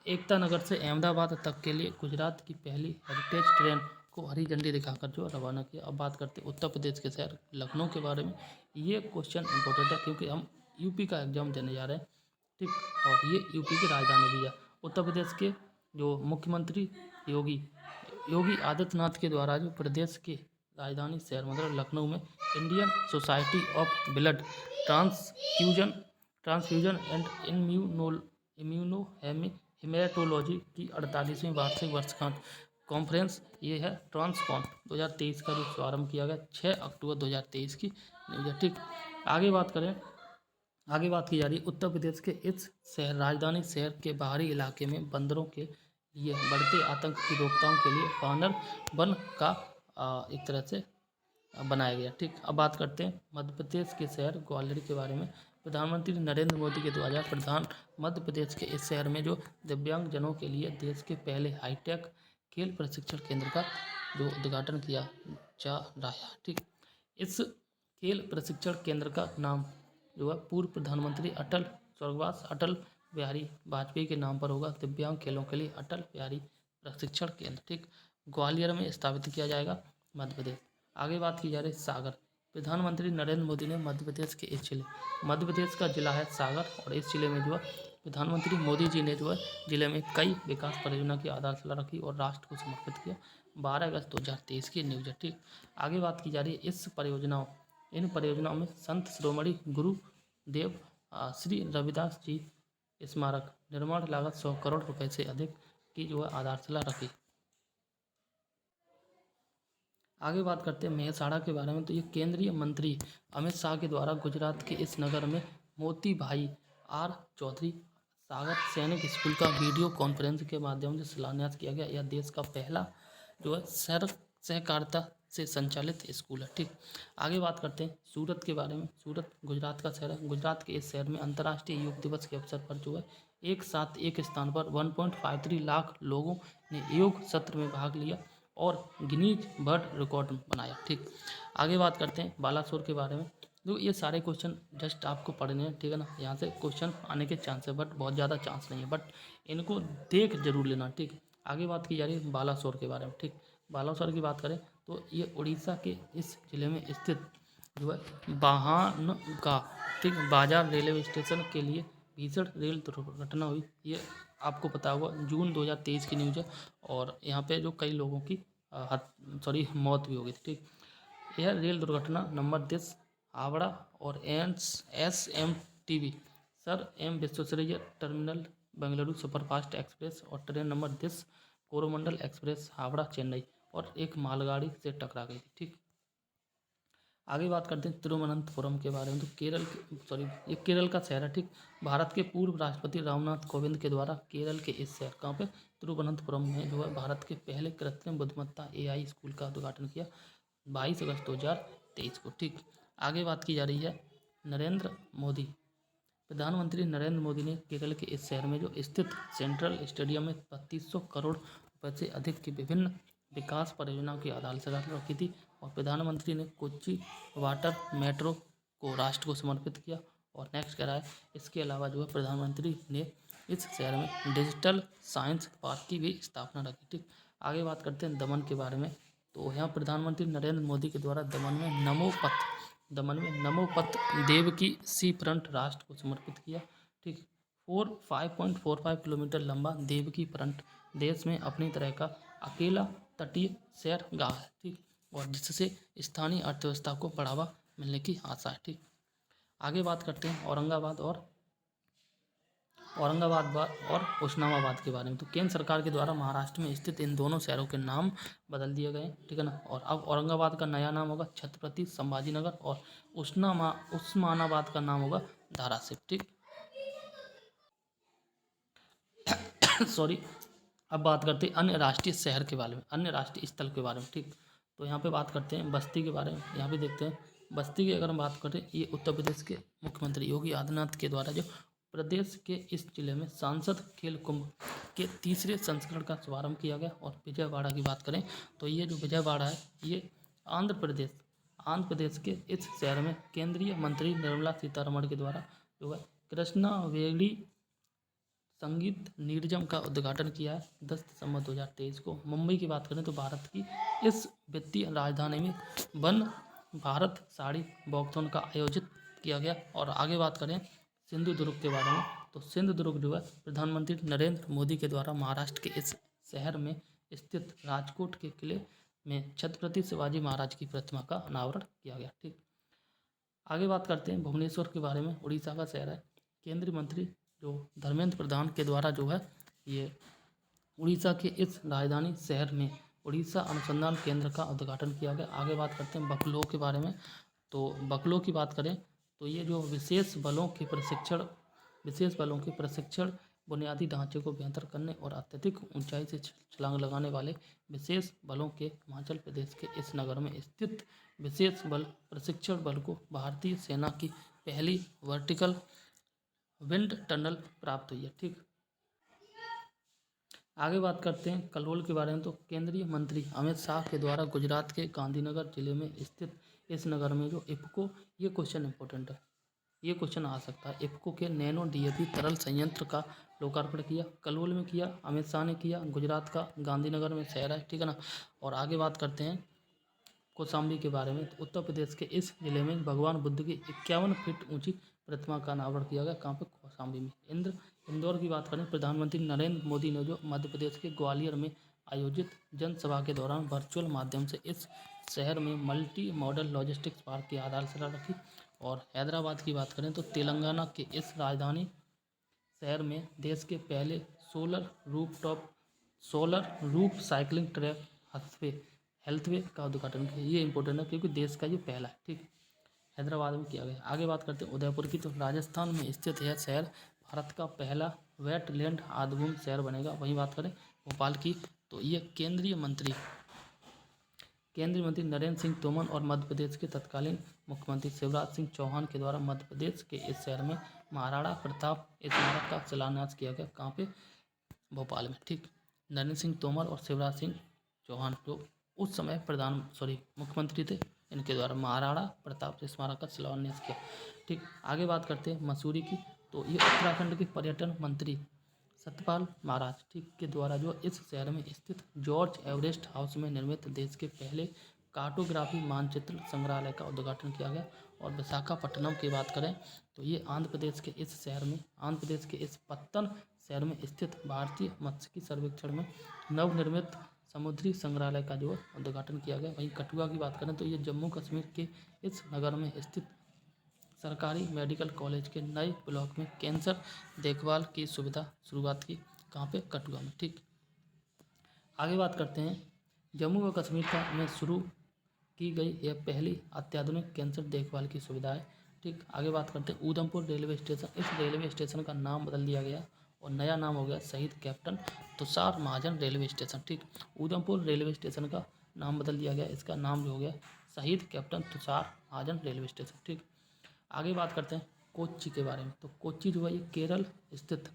एकता नगर से अहमदाबाद तक के लिए गुजरात की पहली हेरिटेज ट्रेन को हरी झंडी दिखाकर जो रवाना किया। अब बात करते हैं उत्तर प्रदेश के शहर लखनऊ के बारे में। ये क्वेश्चन इंपॉर्टेंट है क्योंकि हम यूपी का एग्जाम देने जा रहे हैं, ठीक, और ये यूपी की राजधानी भी है। उत्तर प्रदेश के जो मुख्यमंत्री योगी आदित्यनाथ के द्वारा जो प्रदेश के राजधानी शहर मतलब लखनऊ में Indian society of blood transfusion and immuno haematology की 48वीं वार्षिक वर्षगांठ कॉन्फ्रेंस ये है ट्रांसकॉन 2023 का जो शुभारंभ किया गया 6 अक्टूबर 2023 की न्यूज़ है, ठीक। आगे बात की जा रही है उत्तर प्रदेश के इस राजधानी शहर के बाहरी इलाके में बंदरों के लिए बढ़ते आतंक की रोकथाम के लिए वानर वन का एक तरह से बनाया गया, ठीक। अब बात करते हैं मध्य प्रदेश के शहर ग्वालियर के बारे में। प्रधानमंत्री नरेंद्र मोदी के द्वारा मध्य प्रदेश के इस शहर में जो दिव्यांग जनों के लिए देश के पहले हाईटेक खेल प्रशिक्षण केंद्र का जो उद्घाटन किया जा रहा है, ठीक। इस खेल प्रशिक्षण केंद्र का नाम जो है पूर्व प्रधानमंत्री स्वर्गवास अटल बिहारी वाजपेयी के नाम पर होगा। दिव्यांग खेलों के लिए अटल बिहारी प्रशिक्षण केंद्र, ठीक, ग्वालियर में स्थापित किया जाएगा मध्य प्रदेश। आगे बात की जा रही है सागर। प्रधानमंत्री नरेंद्र मोदी ने मध्य प्रदेश का जिला है सागर और इस जिले में जो है प्रधानमंत्री मोदी जी ने जो है जिले में कई विकास परियोजना की आधारशिला रखी और राष्ट्र को समर्पित किया। 12 अगस्त 2023 की न्यूज़ है, ठीक। आगे बात की जा रही है इन परियोजनाओं में संत शिरोमणि गुरुदेव श्री रविदास जी स्मारक निर्माण लागत 100 करोड़ रुपए से अधिक की जो है आधारशिला रखी। आगे बात करते हैं मेहसाणा के बारे में। तो ये केंद्रीय मंत्री अमित शाह के द्वारा गुजरात के इस नगर में मोती भाई आर चौधरी सागर सैनिक स्कूल का वीडियो कॉन्फ्रेंस के माध्यम से शिलान्यास किया गया। यह देश का पहला जो है सहकारिता से संचालित स्कूल है, ठीक। आगे बात करते हैं सूरत के बारे में। सूरत गुजरात का शहर है। गुजरात के इस शहर में अंतर्राष्ट्रीय योग दिवस के अवसर पर जो है एक साथ एक स्थान पर 1.53 लाख लोगों ने योग सत्र में भाग लिया और गिनीज वर्ल्ड रिकॉर्ड बनाया, ठीक। आगे बात करते हैं बालासोर के बारे में। तो ये सारे क्वेश्चन जस्ट आपको पढ़ने हैं, ठीक है ना। यहाँ से क्वेश्चन आने के चांस है बट बहुत ज़्यादा चांस नहीं है, बट इनको देख जरूर लेना, ठीक। आगे बात की जा रही है बालासोर के बारे में, ठीक। बालासोर की बात करें तो ये उड़ीसा के इस जिले में स्थित जो है बाहानगा, ठीक, बाजार रेलवे स्टेशन के लिए भीषण रेल दुर्घटना हुई। ये आपको पता होगा जून 2023 की न्यूज़ है और यहाँ पे जो कई लोगों की मौत भी हो गई थी, ठीक। यह रेल दुर्घटना नंबर 10 हावड़ा और SMTV sir M Visvesvaraya terminal Bengaluru superfast express और train number 10 Coromandel express Howrah Chennai और एक मालगाड़ी से टकरा गई थी, ठीक। आगे बात करते हैं तिरुवनंतपुरम के बारे में। तो ये केरल का शहर है, ठीक। भारत के पूर्व राष्ट्रपति रामनाथ कोविंद के द्वारा केरल के इस शहर कहाँ पे तिरुवनंतपुरम में जो है भारत के पहले कृत्रिम बुद्धिमत्ता AI स्कूल का उद्घाटन किया 22 अगस्त 2023 को, ठीक। आगे बात की जा रही है प्रधानमंत्री नरेंद्र मोदी ने केरल के इस शहर में जो स्थित सेंट्रल स्टेडियम में 3200 करोड़ रुपए से अधिक की विभिन्न विकास परियोजनाओं की आधारशिला रखी थी और प्रधानमंत्री ने कोच्चि वाटर मेट्रो को राष्ट्र को समर्पित किया। और नेक्स्ट कह रहा है इसके अलावा जो है प्रधानमंत्री ने इस शहर में डिजिटल साइंस पार्क की भी स्थापना रखी, ठीक। आगे बात करते हैं दमन के बारे में। तो यहाँ प्रधानमंत्री नरेंद्र मोदी के द्वारा दमन में नमोपत देव की सी फ्रंट राष्ट्र को समर्पित किया, ठीक। 5.45 किलोमीटर लंबा देवकी फ्रंट देश में अपनी तरह का अकेला तटीय सैरगाह है, ठीक, और जिससे स्थानीय अर्थव्यवस्था को बढ़ावा मिलने की आशा है, ठीक। आगे बात करते हैं औरंगाबाद और उस्मानाबाद के बारे में। तो केंद्र सरकार के द्वारा महाराष्ट्र में स्थित इन दोनों शहरों के नाम बदल दिए गए, ठीक है ना। और अब औरंगाबाद का नया नाम होगा छत्रपति संभाजीनगर और उस्मानाबाद का नाम होगा धाराशिव, ठीक। अब बात करते हैं अन्य राष्ट्रीय शहर के बारे में, अन्य राष्ट्रीय स्थल के बारे में, ठीक। तो यहाँ पे बात करते हैं बस्ती के बारे में। यहाँ पे देखते हैं बस्ती की अगर हम बात करें, ये उत्तर प्रदेश के मुख्यमंत्री योगी आदित्यनाथ के द्वारा जो प्रदेश के इस जिले में सांसद खेल कुंभ के तीसरे संस्करण का शुभारंभ किया गया। और विजयवाड़ा की बात करें तो ये जो विजयवाड़ा है ये आंध्र प्रदेश आंध्र प्रदेश के इस शहर में केंद्रीय मंत्री निर्मला सीतारमण के द्वारा जो है कृष्णावेली संगीत नीरजम का उद्घाटन किया है 10 दिसंबर 2023 को। मुंबई की बात करें तो भारत की इस वित्तीय राजधानी में वन भारत साड़ी वॉकथॉन का आयोजित किया गया। और आगे बात करें सिंधुदुर्ग के बारे में, तो सिंधुदुर्ग जो है प्रधानमंत्री नरेंद्र मोदी के द्वारा महाराष्ट्र के इस शहर में स्थित राजकोट के किले में छत्रपति शिवाजी महाराज की प्रतिमा का अनावरण किया गया। ठीक, आगे बात करते हैं भुवनेश्वर के बारे में। उड़ीसा का शहर है। केंद्रीय मंत्री जो धर्मेंद्र प्रधान के द्वारा जो है ये उड़ीसा के इस राजधानी शहर में उड़ीसा अनुसंधान केंद्र का उद्घाटन किया गया। आगे बात करते हैं बकलो के बारे में। तो बकलो की बात करें तो ये जो विशेष बलों के प्रशिक्षण बुनियादी ढांचे को बेहतर करने और अत्यधिक ऊंचाई से छलांग लगाने वाले विशेष बलों के हिमाचल प्रदेश के इस नगर में स्थित विशेष बल प्रशिक्षण बल को भारतीय सेना की पहली वर्टिकल विंड टनल प्राप्त हुई है। ठीक, आगे बात करते हैं कलोल के बारे में। तो केंद्रीय मंत्री अमित शाह के द्वारा गुजरात के गांधीनगर जिले में स्थित इस नगर में जो इफ्को, ये क्वेश्चन इंपॉर्टेंट है, ये क्वेश्चन आ सकता है, इफ्को के नैनो डीएपी तरल संयंत्र का लोकार्पण किया। कलोल में किया, अमित शाह ने किया, गुजरात का गांधीनगर में शहर है। ठीक है ना। और आगे बात करते हैं कौशाम्बी के बारे में। तो उत्तर प्रदेश के इस जिले में भगवान बुद्ध की 51 फीट ऊंची प्रतिमा का अनावरण किया गया। कहाँ पे? कौशाम्बी में। इंदौर की बात करें, प्रधानमंत्री नरेंद्र मोदी ने जो मध्य प्रदेश के ग्वालियर में आयोजित जनसभा के दौरान वर्चुअल माध्यम से इस शहर में मल्टी मॉडल लॉजिस्टिक्स पार्क की आधारशिला रखी। और हैदराबाद की बात करें तो तेलंगाना के इस राजधानी शहर में देश के पहले solar roof cycling track healthway का उद्घाटन किया। ये इंपॉर्टेंट है क्योंकि देश का ये पहला है। ठीक, हैदराबाद में किया गया। आगे बात करते हैं उदयपुर की। तो राजस्थान में स्थित यह शहर भारत का पहला वेटलैंड आधाभूमि शहर बनेगा। वहीं बात करें भोपाल की, तो ये केंद्रीय मंत्री नरेंद्र सिंह तोमर और मध्य प्रदेश के तत्कालीन मुख्यमंत्री शिवराज सिंह चौहान के द्वारा मध्य प्रदेश के इस शहर में महाराणा प्रताप स्मारक का शिलान्यास किया गया। कहाँ पे? भोपाल में। ठीक, नरेंद्र सिंह तोमर और शिवराज सिंह चौहान जो उस समय मुख्यमंत्री थे, इनके द्वारा महाराणा प्रताप स्मारक का शिलान्यास किया। ठीक, आगे बात करते हैं मसूरी की। तो ये उत्तराखंड के पर्यटन मंत्री सतपाल महाराज ठीक के द्वारा जो इस शहर में स्थित जॉर्ज एवरेस्ट हाउस में निर्मित देश के पहले कार्टोग्राफी मानचित्र संग्रहालय का उद्घाटन किया गया। और विशाखापट्टनम की बात करें तो ये आंध्र प्रदेश के इस पत्तन शहर में स्थित भारतीय मत्स्यिकी सर्वेक्षण में नवनिर्मित समुद्री संग्रहालय का जो उद्घाटन किया गया। वहीं कठुआ की बात करें तो ये जम्मू कश्मीर के इस नगर में स्थित सरकारी मेडिकल कॉलेज के नए ब्लॉक में कैंसर देखभाल की सुविधा शुरुआत की। कहाँ पे? कठुआ में। ठीक, आगे बात करते हैं जम्मू व कश्मीर में शुरू की गई यह पहली अत्याधुनिक कैंसर देखभाल की सुविधा है। ठीक, आगे बात करते हैं उधमपुर रेलवे स्टेशन। इस रेलवे स्टेशन का नाम बदल दिया गया और नया नाम हो गया शहीद कैप्टन तुषार महाजन रेलवे स्टेशन। ठीक, उधमपुर रेलवे स्टेशन का नाम बदल दिया गया, इसका नाम जो हो गया शहीद कैप्टन तुषार महाजन रेलवे स्टेशन। ठीक, आगे बात करते हैं कोच्चि के बारे में। तो कोच्चि जो है ये केरल स्थित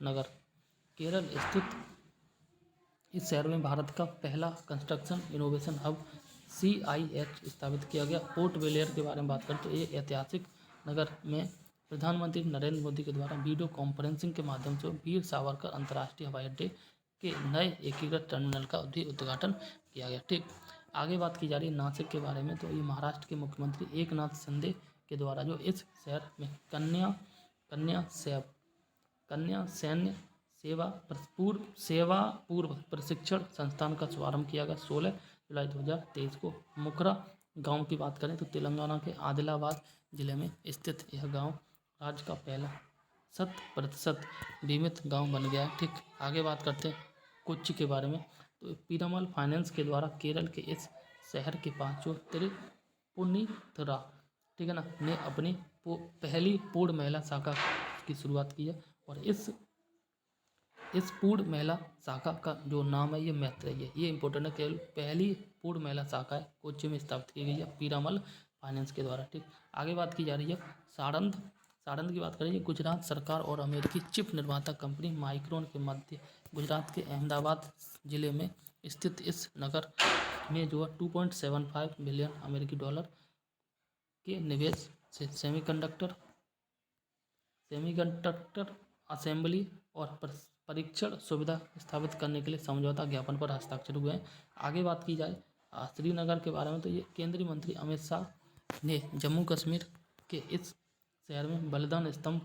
इस शहर में भारत का पहला कंस्ट्रक्शन इनोवेशन हब CIH स्थापित किया गया। पोर्ट ब्लेयर के बारे में बात करें तो ये ऐतिहासिक नगर में प्रधानमंत्री नरेंद्र मोदी के द्वारा वीडियो कॉन्फ्रेंसिंग के माध्यम से वीर सावरकर अंतर्राष्ट्रीय हवाई अड्डे के नए एकीकृत टर्मिनल का भी उद्घाटन किया गया। ठीक, आगे बात की जा रही है नासिक के बारे में। तो ये महाराष्ट्र के मुख्यमंत्री एकनाथ शिंदे के द्वारा जो इस शहर में कन्या सैन्य सेवा पूर्व प्रशिक्षण संस्थान का शुभारंभ किया गया 16 जुलाई 2023 को। मुकरा गांव की बात करें तो तेलंगाना के आदिलाबाद जिले में स्थित यह गांव राज्य का पहला 100% बीमित गांव बन गया है। ठीक, आगे बात करते हैं कोच्चि के बारे में। तो पीरामल फाइनेंस के द्वारा केरल के इस शहर के पास जो तिरुपुनिथुरा ठीक है ना ने अपनी पहली पूर्ण महिला शाखा की शुरुआत की है। और इस पूर्ण महिला शाखा का जो नाम है ये मैत्रेयी है। ये इंपॉर्टेंट है, केवल पहली पूर्ण महिला शाखा है कोच्चि में स्थापित की गई है पीरामल फाइनेंस के द्वारा। ठीक, आगे बात की जा रही है साड़ंद की बात करें। गुजरात सरकार और अमेरिकी चिप निर्माता कंपनी माइक्रोन के मध्य गुजरात के अहमदाबाद जिले में स्थित इस नगर में जो है $2.75 बिलियन अमेरिकी के निवेश से सेमीकंडक्टर असेंबली और परीक्षण सुविधा स्थापित करने के लिए समझौता ज्ञापन पर हस्ताक्षर हुए हैं। आगे बात की जाए श्रीनगर के बारे में, तो ये केंद्रीय मंत्री अमित शाह ने जम्मू कश्मीर के इस शहर में बलिदान स्तंभ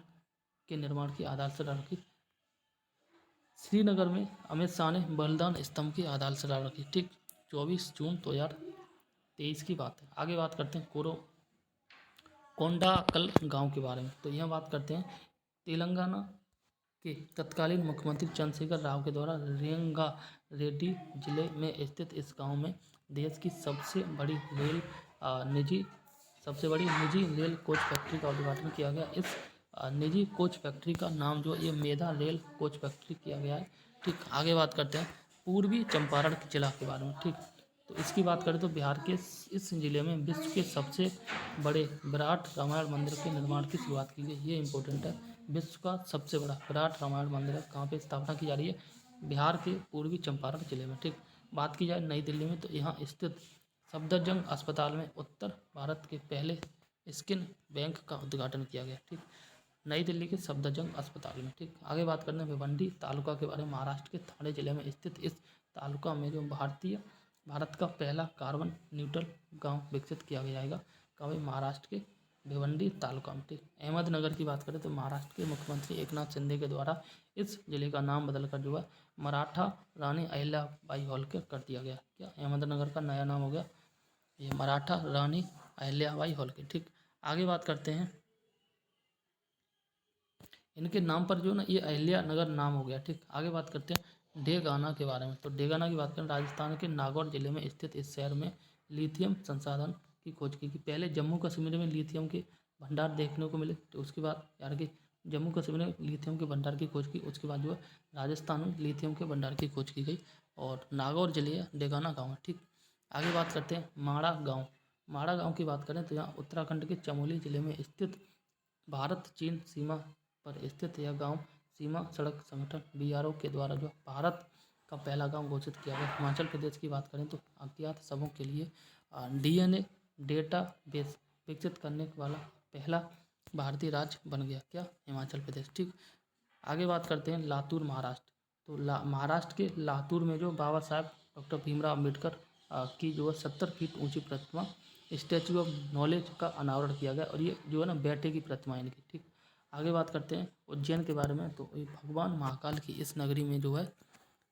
के निर्माण की आधारशिला रखी। श्रीनगर में अमित शाह ने बलिदान स्तंभ की आधारशिला रखी। ठीक, 24 जून 2023 की बात है। आगे बात करते हैं कोंडाकल गांव के बारे में, तो यहाँ बात करते हैं तेलंगाना के तत्कालीन मुख्यमंत्री चंद्रशेखर राव के द्वारा रंगारेड्डी जिले में स्थित इस गांव में देश की सबसे बड़ी निजी रेल कोच फैक्ट्री का उद्घाटन किया गया। इस निजी कोच फैक्ट्री का नाम जो ये मेधा रेल कोच फैक्ट्री किया गया है। ठीक, आगे बात करते हैं पूर्वी चंपारण जिला के बारे में। ठीक, तो इसकी बात करें तो बिहार के इस जिले में विश्व के सबसे बड़े विराट रामायण मंदिर के निर्माण की शुरुआत की गई। ये इंपॉर्टेंट है, विश्व का सबसे बड़ा विराट रामायण मंदिर कहाँ पे स्थापना की जा रही है? बिहार के पूर्वी चंपारण जिले में। ठीक, बात की जाए नई दिल्ली में, तो यहाँ स्थित सफदरजंग अस्पताल में उत्तर भारत के पहले स्किन बैंक का उद्घाटन किया गया। ठीक, नई दिल्ली के सफदरजंग अस्पताल में। ठीक, आगे बात करते हैं भिवंडी तालुका के बारे में। महाराष्ट्र के ठाणे जिले में स्थित इस तालुका में जो भारत का पहला कार्बन न्यूट्रल गांव विकसित किया जाएगा। कभी महाराष्ट्र के भिवंडी तालुका में। ठीक, अहमदनगर की बात करें तो महाराष्ट्र के मुख्यमंत्री एकनाथ शिंदे के द्वारा इस जिले का नाम बदलकर जो है मराठा रानी अहिल्याबाई होलकर कर दिया गया। क्या अहमदनगर का नया नाम हो गया ये मराठा रानी अहिल्याबाई होलकर। ठीक, आगे बात करते हैं इनके नाम पर जो ना ये अहिल्यानगर नाम हो गया। ठीक, आगे बात करते हैं डेगाना के बारे में, तो डेगाना की बात करें राजस्थान के नागौर जिले में स्थित इस शहर में लिथियम संसाधन की खोज की। पहले जम्मू कश्मीर में लिथियम के भंडार देखने को मिले, तो उसके बाद यार कि जम्मू कश्मीर में लिथियम के भंडार की खोज की, उसके बाद जो है राजस्थान में लिथियम के भंडार की खोज की गई और नागौर जिले डेगाना गाँव है। ठीक, आगे बात करते हैं माड़ा गाँव की बात करें तो यहाँ उत्तराखंड के चमोली जिले में स्थित भारत चीन सीमा पर स्थित यह गांव सीमा सड़क संगठन BRO के द्वारा जो भारत का पहला गांव घोषित किया गया। हिमाचल प्रदेश की बात करें तो अज्ञात शवों के लिए DNA डेटाबेस विकसित करने वाला पहला भारतीय राज्य बन गया। क्या? हिमाचल प्रदेश। ठीक, आगे बात करते हैं लातूर महाराष्ट्र, तो महाराष्ट्र के लातूर में जो बाबा साहेब डॉक्टर भीमराव अम्बेडकर की जो है 70 फीट ऊंची प्रतिमा स्टैचू ऑफ नॉलेज का अनावरण किया गया और ये जो है ना बैठे की प्रतिमा इनकी। ठीक, आगे बात करते हैं उज्जैन के बारे में, तो भगवान महाकाल की इस नगरी में जो है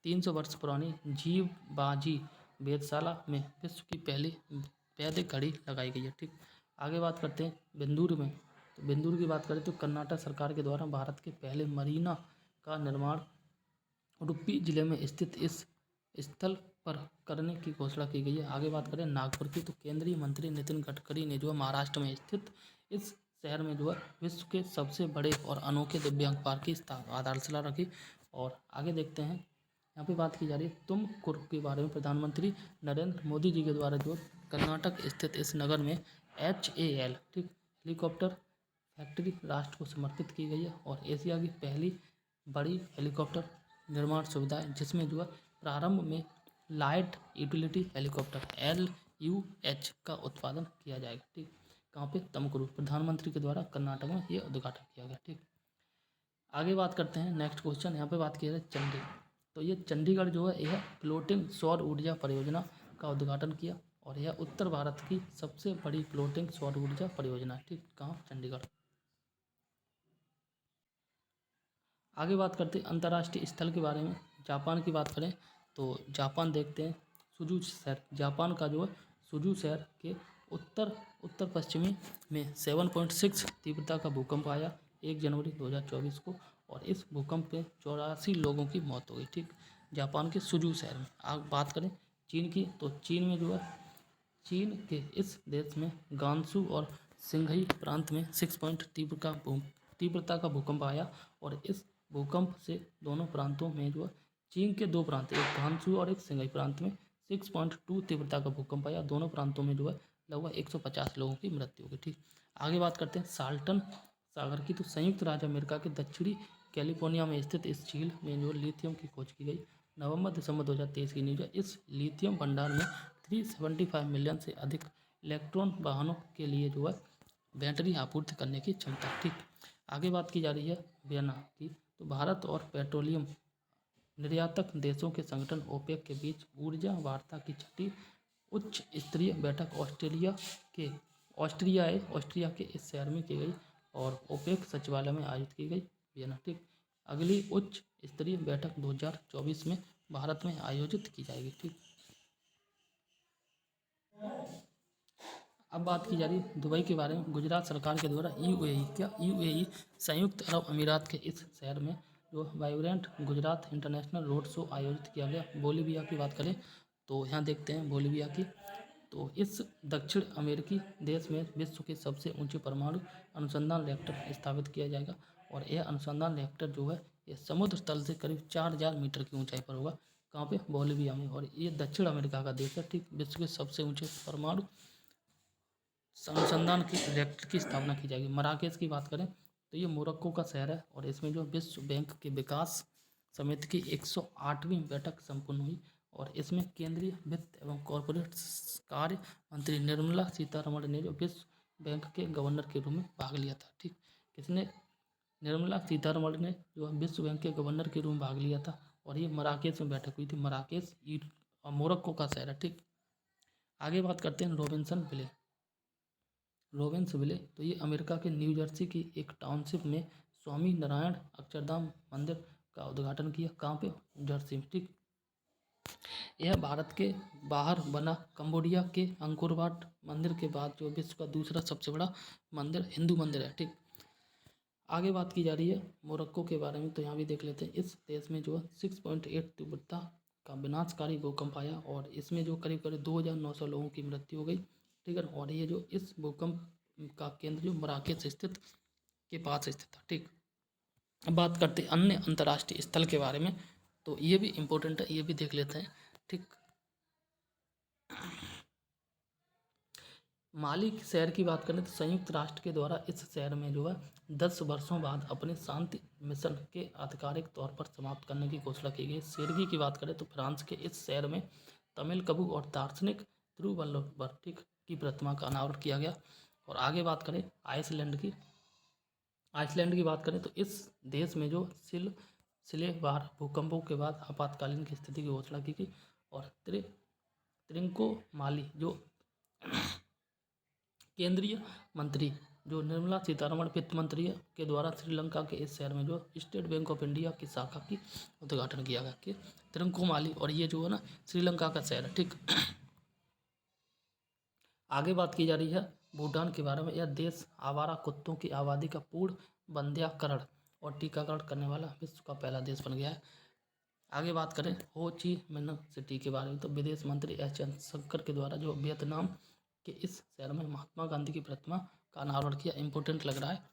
300 वर्ष पुरानी जीव बाजी वेधशाला में विश्व की पहली वैदिक घड़ी लगाई गई है। ठीक, आगे बात करते हैं बिंदूर में, तो बिंदूर की बात करें तो कर्नाटक सरकार के द्वारा भारत के पहले मरीना का निर्माण उडुपी जिले में स्थित इस स्थल पर करने की घोषणा की गई है। आगे बात करें नागपुर की, तो केंद्रीय मंत्री नितिन गडकरी ने जो है महाराष्ट्र में स्थित इस शहर में जो है विश्व के सबसे बड़े और अनोखे दिव्यांग पार्क की आधारशिला रखी। और आगे देखते हैं यहाँ पे बात की जा रही है तुमकुर के बारे में। प्रधानमंत्री नरेंद्र मोदी जी के द्वारा जो कर्नाटक स्थित इस नगर में HAL ठीक हेलीकॉप्टर फैक्ट्री राष्ट्र को समर्पित की गई है और एशिया की पहली बड़ी हेलीकॉप्टर निर्माण सुविधा है, जिसमें जो है प्रारंभ में लाइट यूटिलिटी हेलीकॉप्टर LUH का उत्पादन किया जाएगा। ठीक, कहाँ पे? तुमकुरू। प्रधानमंत्री के द्वारा कर्नाटक में ये उद्घाटन किया गया। ठीक, आगे बात करते हैं नेक्स्ट क्वेश्चन। यहाँ पे बात की जाए चंडीगढ़, तो ये चंडीगढ़ जो है यह फ्लोटिंग सौर ऊर्जा परियोजना का उद्घाटन किया और यह उत्तर भारत की सबसे बड़ी फ्लोटिंग सौर ऊर्जा परियोजना है। ठीक, कहाँ? चंडीगढ़। आगे बात करते हैं अंतर्राष्ट्रीय स्थल के बारे में। जापान की बात करें तो जापान देखते हैं सुजू शहर, जापान का जो है सुजू शहर के उत्तर पश्चिमी में 7.6 तीव्रता का भूकंप आया 1 जनवरी 2024 को और इस भूकंप में 84 लोगों की मौत हो गई। ठीक, जापान के सुजू शहर में। आगे बात करें चीन की, तो चीन में जो है चीन के इस देश में गांसू और सिंघई प्रांत में 6 तीव्रता का भूकंप आया और इस भूकंप से दोनों प्रांतों में जो है चीन के 2 प्रांत, एक गांसू और एक सिंघई प्रांत में 6.2 तीव्रता का भूकंप आया। दोनों प्रांतों में जो है लगभग 150 लोगों की मृत्यु हो गई। ठीक, आगे बात करते हैं साल्टन सागर की, तो संयुक्त राज्य अमेरिका के दक्षिणी कैलिफोर्निया में स्थित इस झील में जो लिथियम की खोज की गई नवंबर-दिसंबर 2023 की न्यूज है। इस लिथियम भंडार में 375 मिलियन से अधिक इलेक्ट्रॉन वाहनों के लिए जो है बैटरी आपूर्ति करने की क्षमता। ठीक, आगे बात की जा रही है वियना की। तो भारत और पेट्रोलियम निर्यातक देशों के संगठन ओपेक के बीच ऊर्जा वार्ता की छठी उच्च स्तरीय बैठक ऑस्ट्रिया के इस शहर में की गई और ओपेक सचिवालय में आयोजित की गई वियना। ठीक, अगली उच्च स्तरीय बैठक 2024 में भारत में आयोजित की जाएगी। ठीक, अब बात की जा रही है दुबई के बारे में। गुजरात सरकार के द्वारा यूएई संयुक्त अरब अमीरात के इस शहर में जो vibrant Gujarat international road show आयोजित किया गया। बोलीविया की बात करें तो यहाँ देखते हैं बोलीविया की। तो इस दक्षिण अमेरिकी देश में विश्व के सबसे ऊंचे परमाणु अनुसंधान रिएक्टर स्थापित किया जाएगा और यह अनुसंधान रिएक्टर जो है ये समुद्र तल से करीब 4000 मीटर की ऊंचाई पर होगा। कहाँ पे? बोलीविया में। और ये दक्षिण अमेरिका का देश है। ठीक, विश्व के सबसे ऊंचे परमाणु अनुसंधान की रिएक्टर की स्थापना की जाएगी। मराकेश की बात करें तो ये मोरक्को का शहर है और इसमें जो विश्व बैंक के विकास समिति की 108वीं बैठक संपन्न हुई और इसमें केंद्रीय वित्त एवं कॉरपोरेट कार्य मंत्री निर्मला सीतारमण ने जो विश्व बैंक के गवर्नर के रूप में भाग लिया था। ठीक, किसने? निर्मला सीतारमण ने जो विश्व बैंक के गवर्नर के रूप में भाग लिया था और ये मराकेश में बैठक हुई थी। मराकेश मोरक्को का शहर है। ठीक, आगे बात करते हैं रोबिन्सविले। तो ये अमेरिका के न्यू जर्सी की एक टाउनशिप में स्वामी नारायण अक्षरधाम मंदिर का उद्घाटन किया। कहाँ पे? जर्सी में। ठीक, यह भारत के बाहर बना कंबोडिया के अंकोर वाट मंदिर के बाद जो विश्व का दूसरा सबसे बड़ा मंदिर हिंदू मंदिर है। ठीक, आगे बात की जा रही है मोरक्को के बारे में। तो यहाँ भी देख लेते हैं। इस देश में जो 6.8 तीव्रता का विनाशकारी भूकंप आया और इसमें जो करीब 2900 लोगों की मृत्यु हो गई। ठीक है, और ये जो इस भूकंप का केंद्र जो मराकेश स्थित के पास स्थित था। ठीक, अब बात करते हैं अन्य अंतर्राष्ट्रीय स्थल के बारे में। तो ये भी इम्पोर्टेंट है, ये भी देख लेते हैं। ठीक, माली शहर की बात करें तो संयुक्त राष्ट्र के द्वारा इस शहर में जो है 10 वर्षों बाद अपने शांति मिशन के आधिकारिक तौर पर समाप्त करने की घोषणा की गई। शेरगी की बात करें तो फ्रांस के इस शहर में तमिल कबू और दार्शनिक तिरुवल्लुवर ठीक की प्रतिमा का अनावरण किया गया। और आगे बात करें आइसलैंड की बात करें तो इस देश में जो सिलेबार भूकंपों के बाद आपातकालीन की स्थिति की घोषणा की गई। और त्रिंकोमाली जो केंद्रीय मंत्री जो निर्मला सीतारमण वित्त मंत्री के द्वारा श्रीलंका के इस शहर में जो स्टेट बैंक ऑफ इंडिया की शाखा की उद्घाटन किया गया कि त्रिंकोमाली। और ये जो है ना श्रीलंका का शहर है। ठीक, आगे बात की जा रही है भूटान के बारे में। यह देश आवारा कुत्तों की आबादी का पूर्ण वंध्याकरण और टीकाकरण करने वाला विश्व का पहला देश बन गया है। आगे बात करें हो ची मिन्ह सिटी के बारे में। तो विदेश मंत्री एस जयशंकर के द्वारा जो वियतनाम के इस शहर में महात्मा गांधी की प्रतिमा का अनावरण किया। इंपोर्टेंट लग रहा है।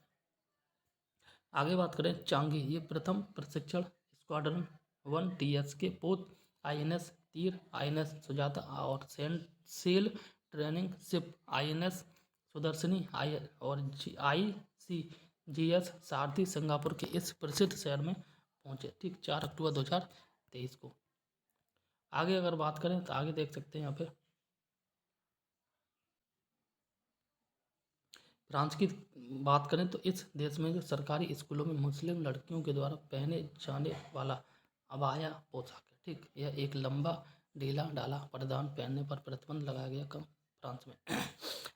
आगे बात करें चांगी। ये प्रथम प्रशिक्षण स्क्वाड्रन 1TS के पोत INS तीर INS सुजाता और cell training ship INS Sudarshani और ICGS सारथी सिंगापुर के इस प्रसिद्ध शहर में पहुंचे। ठीक, 4 अक्टूबर 2023 को। आगे अगर बात करें तो आगे देख सकते हैं यहाँ पे फ्रांस की बात करें तो इस देश में जो सरकारी स्कूलों में मुस्लिम लड़कियों के द्वारा पहने जाने वाला अबाया पोशाक है। ठीक, यह एक लंबा ढीला ढाला परिधान पहनने पर प्रतिबंध लगाया गया कम फ्रांस में।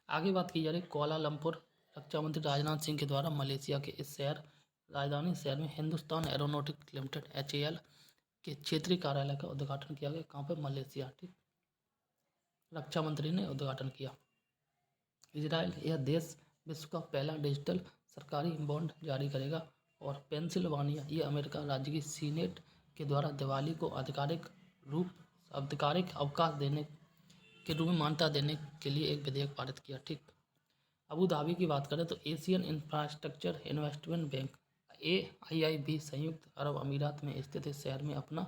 आगे बात की जा रही कोलालमपुर। रक्षा मंत्री राजनाथ सिंह के द्वारा मलेशिया के इस राजधानी शहर में हिंदुस्तान एरोनॉटिक्स लिमिटेड HAL के क्षेत्रीय कार्यालय का उद्घाटन किया गया। कहाँ पर? मलेशिया। ठीक, रक्षा मंत्री ने उद्घाटन किया। इजराइल, यह देश विश्व का पहला डिजिटल सरकारी बॉन्ड जारी करेगा। और पेंसिल्वानिया, ये अमेरिका राज्य की सीनेट के द्वारा दिवाली को आधिकारिक अवकाश देने के रूप में मान्यता देने के लिए एक विधेयक पारित किया। ठीक, अबू धाबी की बात करें तो Asian infrastructure investment bank AIIB संयुक्त अरब अमीरात में स्थित इस शहर में अपना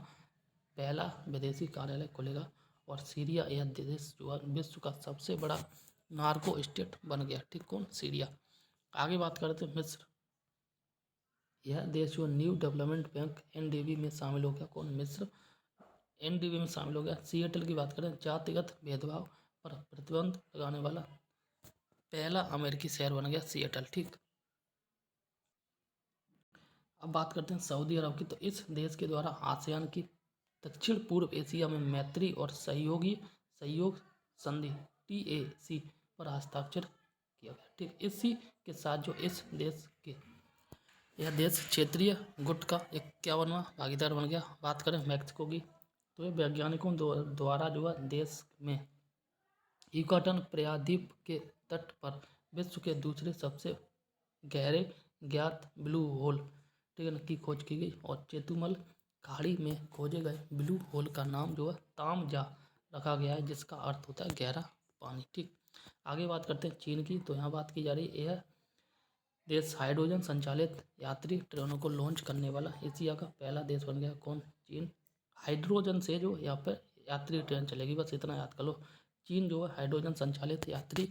पहला विदेशी कार्यालय खुलेगा। और सीरिया, यह देश जो विश्व का सबसे बड़ा नार्को स्टेट बन गया। ठीक, कौन? सीरिया। आगे बात करते हैं मिस्र। यह देश जो न्यू डेवलपमेंट बैंक NDB में शामिल हो गया। कौन? मिस्र NDB में शामिल हो गया। सिएटल की बात करें जातिगत भेदभाव पर प्रतिबंध लगाने वाला पहला अमेरिकी शहर बन गया सिएटल। ठीक, अब बात करते हैं सऊदी अरब की। तो इस देश के द्वारा आसियान की दक्षिण पूर्व एशिया में मैत्री और सहयोग संधि TAC पर हस्ताक्षर किया गया। ठीक, इसी के साथ जो यह देश क्षेत्रीय गुट का 51वां भागीदार बन गया। बात करें मैक्सिको की, तो ये वैज्ञानिकों द्वारा जो है देश में युकाटन प्रायद्वीप के तट पर विश्व के दूसरे सबसे गहरे ज्ञात ब्लू होल, ठीक है, की खोज की गई। और चेतुमल खाड़ी में खोजे गए ब्लू होल का नाम जो है तामजा रखा गया है, जिसका अर्थ होता है गहरा पानी। ठीक, आगे बात करते हैं चीन की। तो यहाँ बात की जा रही है, यह देश हाइड्रोजन संचालित यात्री ट्रेनों को लॉन्च करने वाला एशिया का पहला देश बन गया। कौन? चीन। हाइड्रोजन से जो यहाँ पर यात्री ट्रेन चलेगी, बस इतना याद कर लो। चीन जो है हाइड्रोजन संचालित यात्री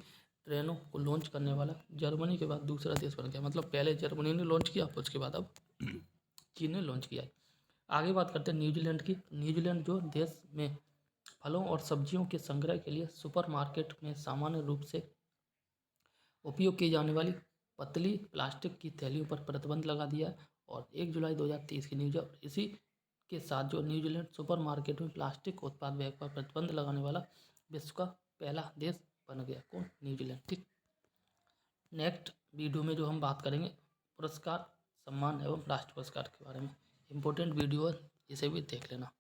ट्रेनों को लॉन्च करने वाला जर्मनी के बाद दूसरा देश बन गया। मतलब पहले जर्मनी ने लॉन्च किया, उसके बाद अब चीन ने लॉन्च किया। आगे बात करते हैं न्यूजीलैंड की। न्यूजीलैंड जो देश में फलों और सब्जियों के संग्रह के लिए सुपरमार्केट में सामान्य रूप से उपयोग की जाने वाली पतली प्लास्टिक की थैलियों पर प्रतिबंध लगा दिया है। और 1 जुलाई 2023 की न्यूज। इसी के साथ जो न्यूजीलैंड सुपरमार्केट में प्लास्टिक उत्पाद बैग पर प्रतिबंध लगाने वाला विश्व का पहला देश बन गया। कौन? न्यूजीलैंड। ठीक, नेक्स्ट वीडियो में जो हम बात करेंगे पुरस्कार, सम्मान एवं राष्ट्र पुरस्कार के बारे में। इम्पोर्टेंट वीडियो है, इसे भी देख लेना।